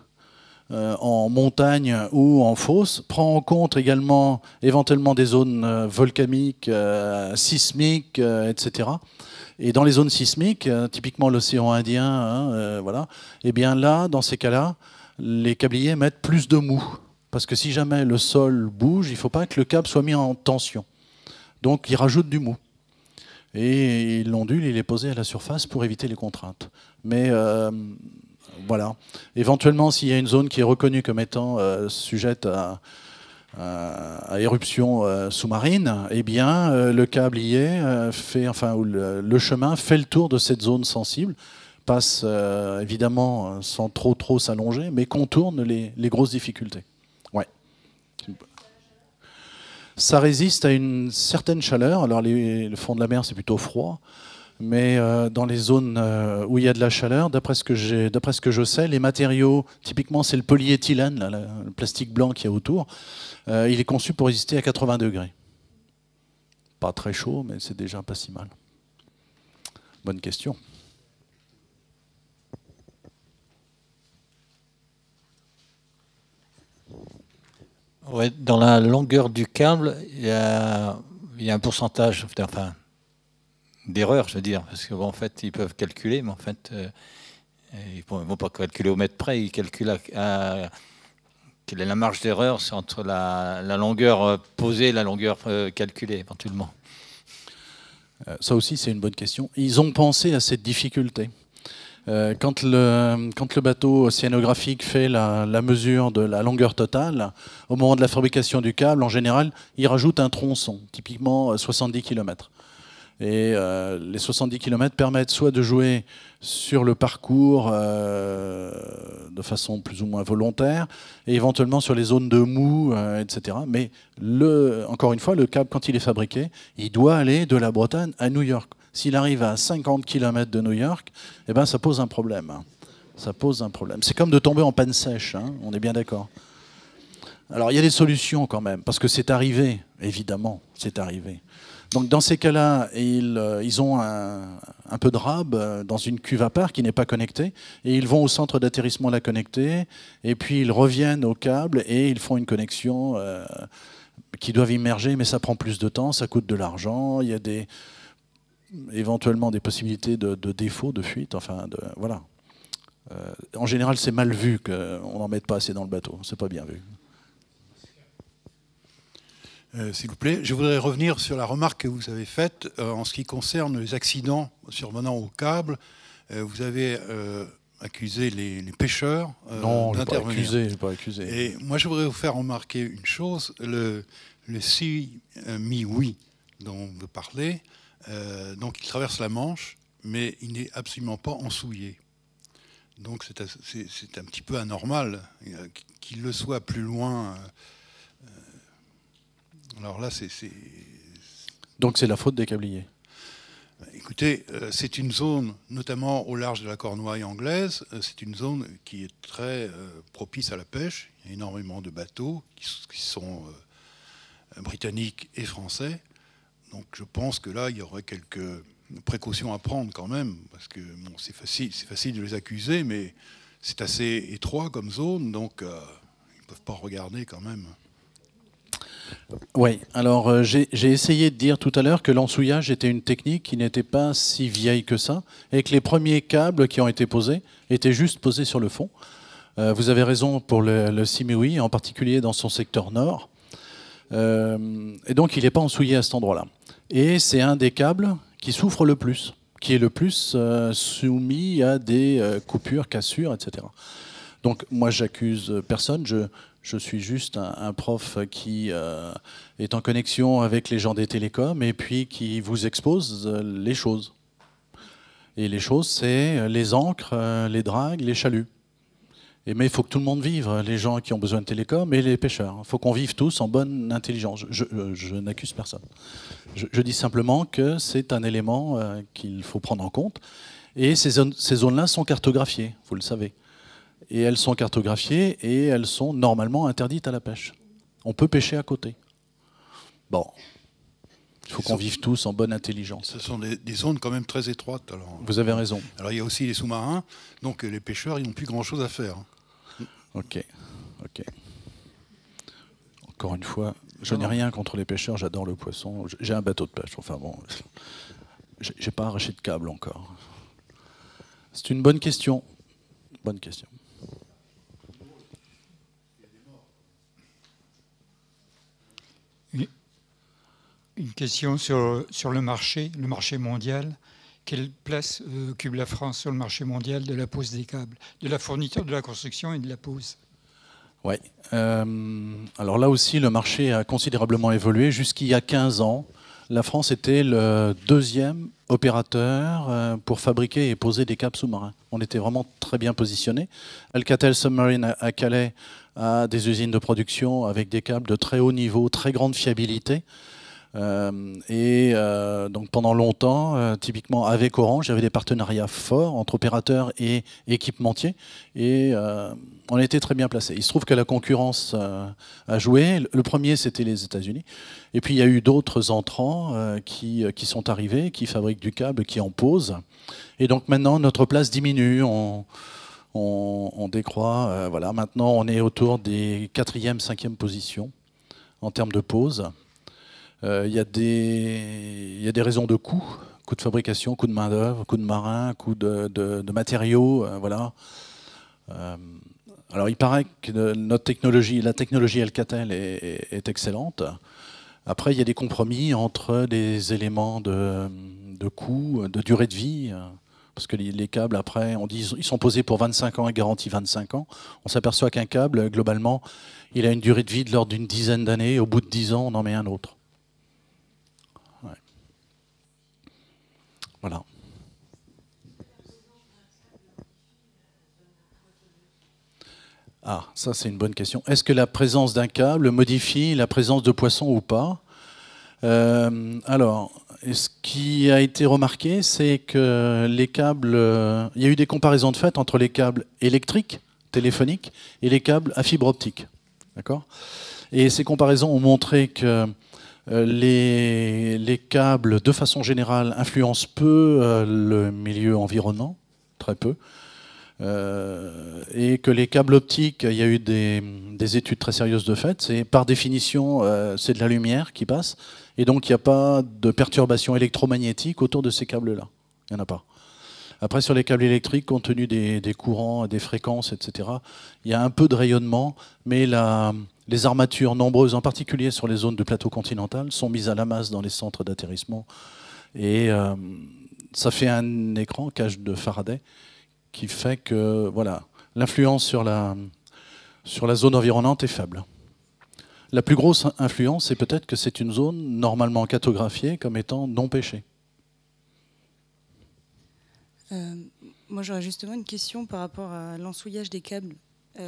en montagne ou en fosse, prend en compte également éventuellement des zones volcaniques, sismiques, etc. Et dans les zones sismiques, typiquement l'océan Indien, hein, voilà, et bien là, dans ces cas-là, les câbliers mettent plus de mou. Parce que si jamais le sol bouge, il ne faut pas que le câble soit mis en tension. Donc ils rajoutent du mou. Et l'ondule, il est posé à la surface pour éviter les contraintes. Mais voilà. Éventuellement, s'il y a une zone qui est reconnue comme étant sujette à éruption sous-marine, eh bien, le câble y est, ou le chemin fait le tour de cette zone sensible, passe évidemment sans trop s'allonger, mais contourne les grosses difficultés. Ouais. Ça résiste à une certaine chaleur. Alors le fond de la mer, c'est plutôt froid, mais dans les zones où il y a de la chaleur, d'après ce que je sais, les matériaux, typiquement c'est le polyéthylène, là, le plastique blanc qu'il y a autour, il est conçu pour résister à 80 degrés. Pas très chaud, mais c'est déjà pas si mal. Bonne question. Ouais, dans la longueur du câble, il y a un pourcentage d'erreur, je veux dire, parce qu'en fait, ils peuvent calculer, mais en fait, ils ne vont pas calculer au mètre près, ils calculent quelle est la marge d'erreur, c'est entre la longueur posée et la longueur calculée, éventuellement. Ça aussi, c'est une bonne question. Ils ont pensé à cette difficulté. Quand le bateau océanographique fait la mesure de la longueur totale, au moment de la fabrication du câble, en général, il rajoute un tronçon, typiquement 70 km. Et les 70 km permettent soit de jouer sur le parcours de façon plus ou moins volontaire, et éventuellement sur les zones de mou, etc. Mais encore une fois, le câble, quand il est fabriqué, il doit aller de la Bretagne à New York. S'il arrive à 50 km de New York, eh ben, ça pose un problème. Ça pose un problème. C'est comme de tomber en panne sèche, hein, on est bien d'accord. Alors, il y a des solutions quand même, parce que c'est arrivé, évidemment, c'est arrivé. Donc, dans ces cas-là, ils ont un peu de rab dans une cuve à part qui n'est pas connectée, et ils vont au centre d'atterrissement la connecter, et puis ils reviennent au câble, et ils font une connexion qui doivent immerger, mais ça prend plus de temps, ça coûte de l'argent, il y a éventuellement des possibilités de défaut, de fuite, voilà. En général, c'est mal vu qu'on n'en mette pas assez dans le bateau, c'est pas bien vu. S'il vous plaît, je voudrais revenir sur la remarque que vous avez faite en ce qui concerne les accidents survenant au câble. Vous avez accusé les pêcheurs d'intervenir. Non, je n'ai pas accusé. Et moi, je voudrais vous faire remarquer une chose. Le Sea Mi-Oui dont vous parlez, donc il traverse la Manche, mais il n'est absolument pas ensouillé. Donc c'est un petit peu anormal qu'il le soit plus loin. Alors là, Donc c'est la faute des câbliers. Écoutez, c'est une zone, notamment au large de la Cornouaille anglaise, c'est une zone qui est très propice à la pêche. Il y a énormément de bateaux qui sont britanniques et français. Donc je pense que là, il y aurait quelques précautions à prendre quand même, parce que bon, c'est facile de les accuser, mais c'est assez étroit comme zone, donc ils ne peuvent pas regarder quand même. Oui, alors j'ai essayé de dire tout à l'heure que l'ensouillage était une technique qui n'était pas si vieille que ça, et que les premiers câbles qui ont été posés étaient juste posés sur le fond. Vous avez raison pour le Sea Mi-Oui, en particulier dans son secteur nord. Et donc il n'est pas ensouillé à cet endroit-là. Et c'est un des câbles qui souffre le plus, qui est le plus soumis à des coupures, cassures, etc. Donc moi j'accuse personne, je suis juste un prof qui est en connexion avec les gens des télécoms et puis qui vous expose les choses. Et les choses, c'est les ancres, les dragues, les chaluts. Mais il faut que tout le monde vive, les gens qui ont besoin de télécom et les pêcheurs. Il faut qu'on vive tous en bonne intelligence. Je n'accuse personne. Je dis simplement que c'est un élément qu'il faut prendre en compte. Et ces zones-là sont cartographiées, vous le savez. Et elles sont cartographiées et elles sont normalement interdites à la pêche. On peut pêcher à côté. Bon, il faut qu'on vive tous en bonne intelligence. Ce sont des zones quand même très étroites. Alors, vous avez raison. Alors il y a aussi les sous-marins, donc les pêcheurs, ils n'ont plus grand-chose à faire. Ok. Encore une fois, je n'ai rien contre les pêcheurs, j'adore le poisson. J'ai un bateau de pêche, enfin bon, j'ai pas arraché de câble encore. C'est une bonne question. Bonne question. Une question sur le marché mondial. Quelle place occupe la France sur le marché mondial de la pose des câbles, de la fourniture, de la construction et de la pose? Oui. Alors là aussi, le marché a considérablement évolué. Jusqu'il y a 15 ans, la France était le deuxième opérateur pour fabriquer et poser des câbles sous-marins. On était vraiment très bien positionné. Alcatel Submarine à Calais a des usines de production avec des câbles de très haut niveau, très grande fiabilité. Donc pendant longtemps, typiquement avec Orange, il y avait des partenariats forts entre opérateurs et équipementiers, et on était très bien placés. Il se trouve que la concurrence a joué. Le premier, c'était les États-Unis, et puis il y a eu d'autres entrants qui sont arrivés, qui fabriquent du câble, qui en posent, et donc maintenant notre place diminue. On décroît. Voilà. Maintenant, on est autour des 4e, 5e positions en termes de pose. Il y a des raisons de coût de fabrication, coût de main-d'œuvre, coût de marin, coût de matériaux. Voilà. Alors, il paraît que la technologie Alcatel est excellente. Après, il y a des compromis entre des éléments de coût, de durée de vie. Parce que les câbles, après, on dit ils sont posés pour 25 ans et garantie 25 ans. On s'aperçoit qu'un câble, globalement, il a une durée de vie de l'ordre d'une dizaine d'années. Au bout de 10 ans, on en met un autre. Ouais. Voilà. Ah, ça c'est une bonne question. Est-ce que la présence d'un câble modifie la présence de poissons ou pas ? Alors, ce qui a été remarqué, c'est que les câbles... il y a eu des comparaisons de fait entre les câbles électriques, téléphoniques, et les câbles à fibre optique. D'accord ? Et ces comparaisons ont montré que les câbles, de façon générale, influencent peu le milieu environnant, très peu. Et que les câbles optiques, il y a eu des études très sérieuses de fait. C'est par définition, c'est de la lumière qui passe, et donc il n'y a pas de perturbation électromagnétique autour de ces câbles-là. Il n'y en a pas. Après, sur les câbles électriques, compte tenu des courants, des fréquences, etc., il y a un peu de rayonnement, mais les armatures nombreuses, en particulier sur les zones du plateau continental, sont mises à la masse dans les centres d'atterrissement, et ça fait un écran, cage de Faraday, qui fait que voilà, l'influence sur la zone environnante est faible. La plus grosse influence, c'est peut-être que c'est une zone normalement cartographiée comme étant non pêchée. Moi, j'aurais justement une question par rapport à l'ensouillage des câbles. Oui.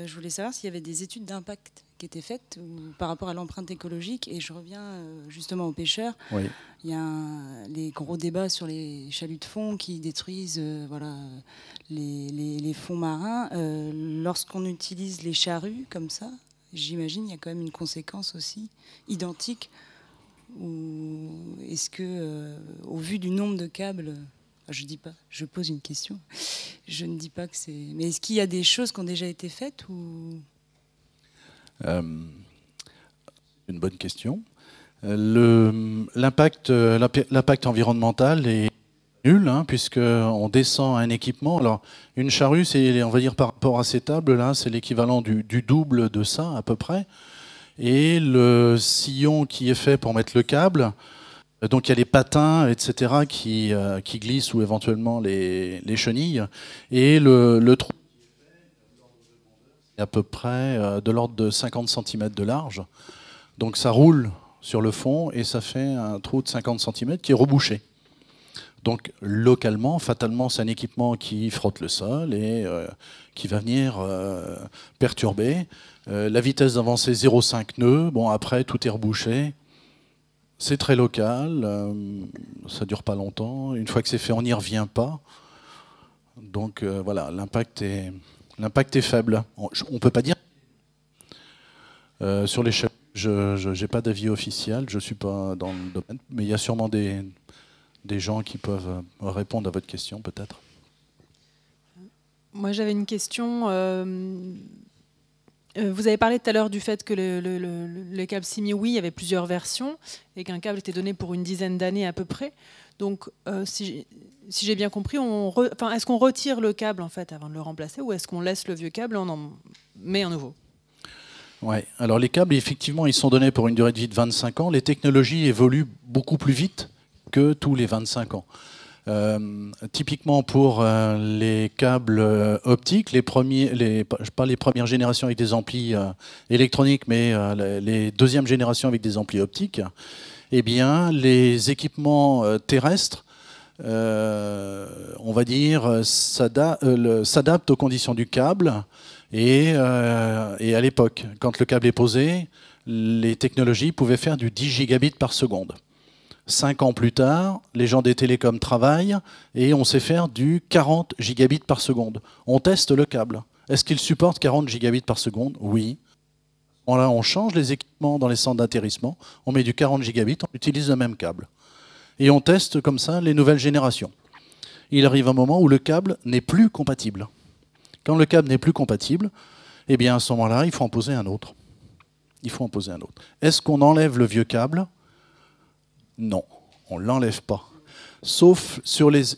Je voulais savoir s'il y avait des études d'impact qui étaient faites par rapport à l'empreinte écologique. Et je reviens justement aux pêcheurs. Oui. Il y a les gros débats sur les chaluts de fond qui détruisent voilà, les fonds marins. Lorsqu'on utilise les charrues comme ça, j'imagine qu'il y a quand même une conséquence aussi identique. Ou est-ce que, au vu du nombre de câbles... Je dis pas, je pose une question. Je ne dis pas que c'est... Mais est-ce qu'il y a des choses qui ont déjà été faites ou... Une bonne question. L'impact environnemental est nul, hein, puisqu'on descend un équipement. Alors, une charrue, c'est, on va dire par rapport à ces tables-là, c'est l'équivalent du double de ça, à peu près. Et le sillon qui est fait pour mettre le câble... Donc il y a les patins, etc., qui glissent, ou éventuellement les chenilles. Et le trou est à peu près de l'ordre de 50 cm de large. Donc ça roule sur le fond et ça fait un trou de 50 cm qui est rebouché. Donc localement, fatalement, c'est un équipement qui frotte le sol et qui va venir perturber. La vitesse d'avancée 0,5 nœuds. Bon, après, tout est rebouché. C'est très local, ça ne dure pas longtemps. Une fois que c'est fait, on n'y revient pas. Donc voilà, l'impact est faible. On ne peut pas dire. Sur les chaluts, je n'ai pas d'avis officiel, je ne suis pas dans le domaine, mais il y a sûrement des gens qui peuvent répondre à votre question, peut-être. Moi, j'avais une question. Vous avez parlé tout à l'heure du fait que le câble SIMI-WI, il y avait plusieurs versions et qu'un câble était donné pour une dizaine d'années à peu près. Donc, si j'ai bien compris, est-ce qu'on retire le câble en fait avant de le remplacer, ou est-ce qu'on laisse le vieux câble et on en met un nouveau ? Ouais. Alors les câbles, effectivement, ils sont donnés pour une durée de vie de 25 ans. Les technologies évoluent beaucoup plus vite que tous les 25 ans. Typiquement pour les câbles optiques, pas les premières générations avec des amplis électroniques, mais les deuxièmes générations avec des amplis optiques, eh bien, les équipements terrestres, on va dire, s'adaptent aux conditions du câble. Et à l'époque, quand le câble est posé, les technologies pouvaient faire du 10 gigabits par seconde. 5 ans plus tard, les gens des télécoms travaillent et on sait faire du 40 gigabits par seconde. On teste le câble. Est-ce qu'il supporte 40 gigabits par seconde? Oui. Là, on change les équipements dans les centres d'atterrissement, on met du 40 gigabits, on utilise le même câble. Et on teste comme ça les nouvelles générations. Il arrive un moment où le câble n'est plus compatible. Quand le câble n'est plus compatible, eh bien à ce moment-là, il faut en poser un autre. Il faut en poser un autre. Est-ce qu'on enlève le vieux câble? Non, on ne l'enlève pas. Sauf sur les...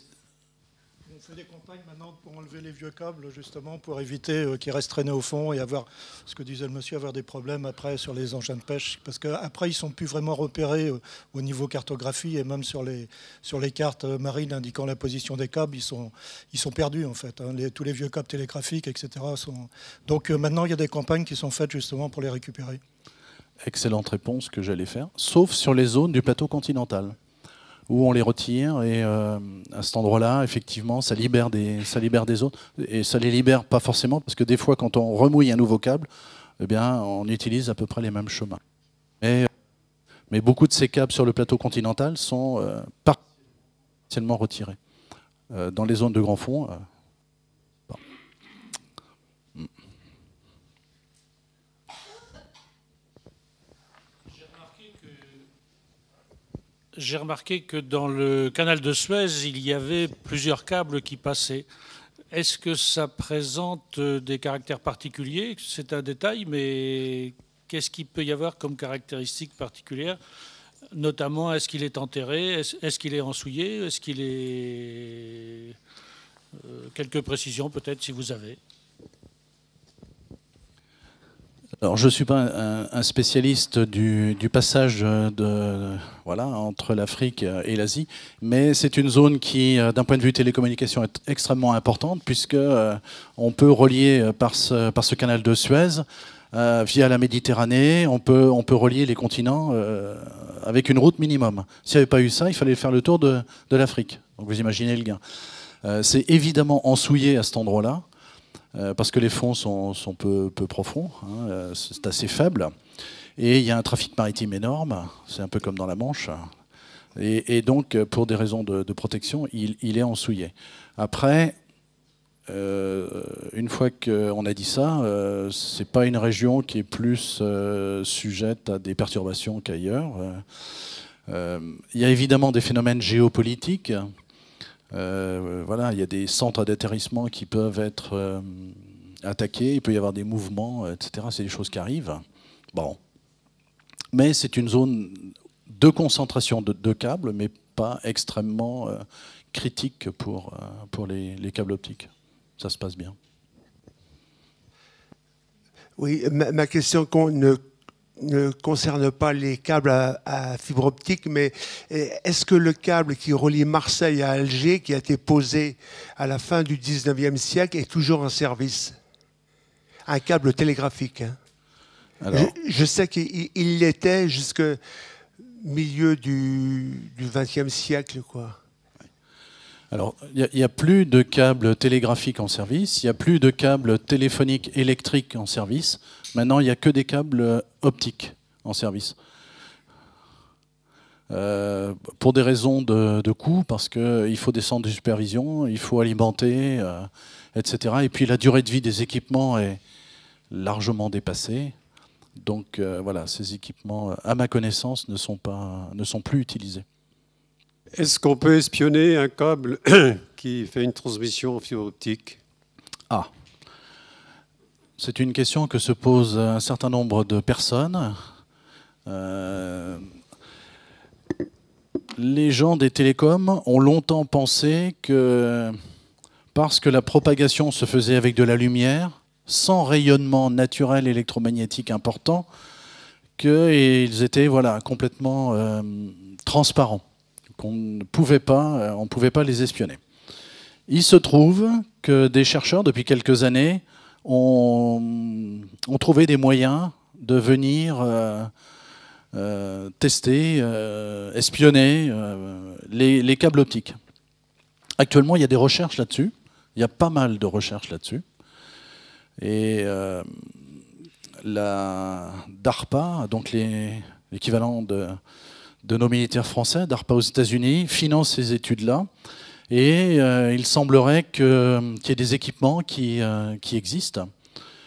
On fait des campagnes maintenant pour enlever les vieux câbles, justement, pour éviter qu'ils restent traînés au fond et avoir, ce que disait le monsieur, avoir des problèmes après sur les engins de pêche. Parce qu'après, ils ne sont plus vraiment repérés au niveau cartographie et même sur les cartes marines indiquant la position des câbles, ils sont perdus, en fait. Hein. Tous les vieux câbles télégraphiques, etc. Donc maintenant, il y a des campagnes qui sont faites justement pour les récupérer. Excellente réponse que j'allais faire, sauf sur les zones du plateau continental, où on les retire et à cet endroit-là, effectivement, ça libère des zones. Et ça les libère pas forcément, parce que des fois, quand on remouille un nouveau câble, eh bien, on utilise à peu près les mêmes chemins. Mais beaucoup de ces câbles sur le plateau continental sont partiellement retirés. Dans les zones de grand fond, J'ai remarqué que dans le canal de Suez, il y avait plusieurs câbles qui passaient. Est-ce que ça présente des caractères particuliers? C'est un détail, mais qu'est-ce qu'il peut y avoir comme caractéristiques particulières? Notamment, est-ce qu'il est enterré? Est-ce qu'il est ensouillé? Est-ce qu'il est... quelques précisions peut-être si vous avez. Alors, je ne suis pas un spécialiste du passage entre l'Afrique et l'Asie, mais c'est une zone qui, d'un point de vue télécommunication, est extrêmement importante, puisqu'on peut relier par ce canal de Suez, via la Méditerranée, on peut relier les continents avec une route minimum. S'il n'y avait pas eu ça, il fallait faire le tour de l'Afrique. Donc vous imaginez le gain. C'est évidemment ensouillé à cet endroit-là, parce que les fonds sont peu profonds, hein, c'est assez faible, et il y a un trafic maritime énorme, c'est un peu comme dans la Manche, et donc pour des raisons de protection, il est ensouillé. Après, une fois qu'on a dit ça, c'est pas une région qui est plus sujette à des perturbations qu'ailleurs. Il y a évidemment des phénomènes géopolitiques. Il y a des centres d'atterrissement qui peuvent être attaqués, il peut y avoir des mouvements, etc. C'est des choses qui arrivent. Bon. Mais c'est une zone de concentration de câbles, mais pas extrêmement critique pour les câbles optiques. Ça se passe bien. Oui, ma question ne concerne pas les câbles à fibre optique, mais est-ce que le câble qui relie Marseille à Alger, qui a été posé à la fin du 19e siècle, est toujours en service? Un câble télégraphique. Hein. Alors, je sais qu'il l'était jusqu'au milieu du 20e siècle, quoi. Alors, il n'y a plus de câbles télégraphiques en service, il n'y a plus de câbles téléphoniques électriques en service. Maintenant, il n'y a que des câbles optiques en service. Pour des raisons de coût, parce qu'il faut des centres de supervision, il faut alimenter, etc. Et puis la durée de vie des équipements est largement dépassée. Donc voilà, ces équipements, à ma connaissance, ne sont plus utilisés. Est-ce qu'on peut espionner un câble qui fait une transmission en fibre optique? Ah, c'est une question que se posent un certain nombre de personnes. Les gens des télécoms ont longtemps pensé que parce que la propagation se faisait avec de la lumière, sans rayonnement naturel électromagnétique important, qu'ils étaient complètement transparents. qu'on ne pouvait pas, on pouvait pas les espionner. Il se trouve que des chercheurs, depuis quelques années, ont trouvé des moyens de venir tester, espionner les câbles optiques. Actuellement, il y a des recherches là-dessus. Il y a pas mal de recherches là-dessus. Et la DARPA, donc l'équivalent de nos militaires français, DARPA aux États-Unis, finance ces études-là. Et il semblerait qu'il y ait des équipements qui existent.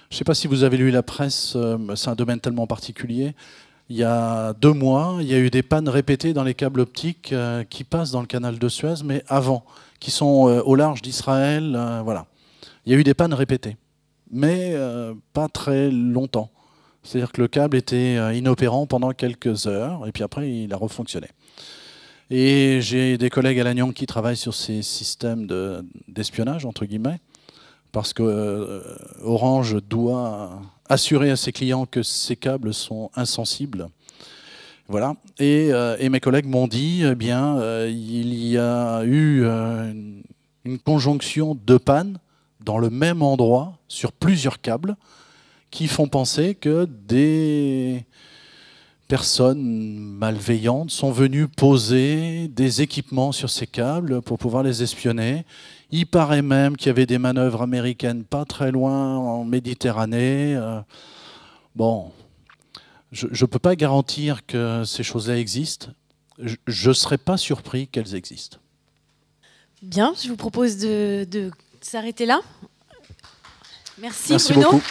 Je ne sais pas si vous avez lu la presse, c'est un domaine tellement particulier. Il y a 2 mois, il y a eu des pannes répétées dans les câbles optiques qui passent dans le canal de Suez, mais avant, qui sont au large d'Israël. Voilà. Il y a eu des pannes répétées, mais pas très longtemps. C'est-à-dire que le câble était inopérant pendant quelques heures, et puis après, il a refonctionné. Et j'ai des collègues à Lannion qui travaillent sur ces systèmes d'espionnage, entre guillemets, parce que Orange doit assurer à ses clients que ces câbles sont insensibles. Voilà. Et mes collègues m'ont dit, eh bien, il y a eu une conjonction de pannes dans le même endroit, sur plusieurs câbles, qui font penser que des personnes malveillantes sont venues poser des équipements sur ces câbles pour pouvoir les espionner. Il paraît même qu'il y avait des manœuvres américaines pas très loin en Méditerranée. Bon, je ne peux pas garantir que ces choses-là existent. Je ne serais pas surpris qu'elles existent. Bien, je vous propose de s'arrêter là. Merci Merci Bruno. beaucoup.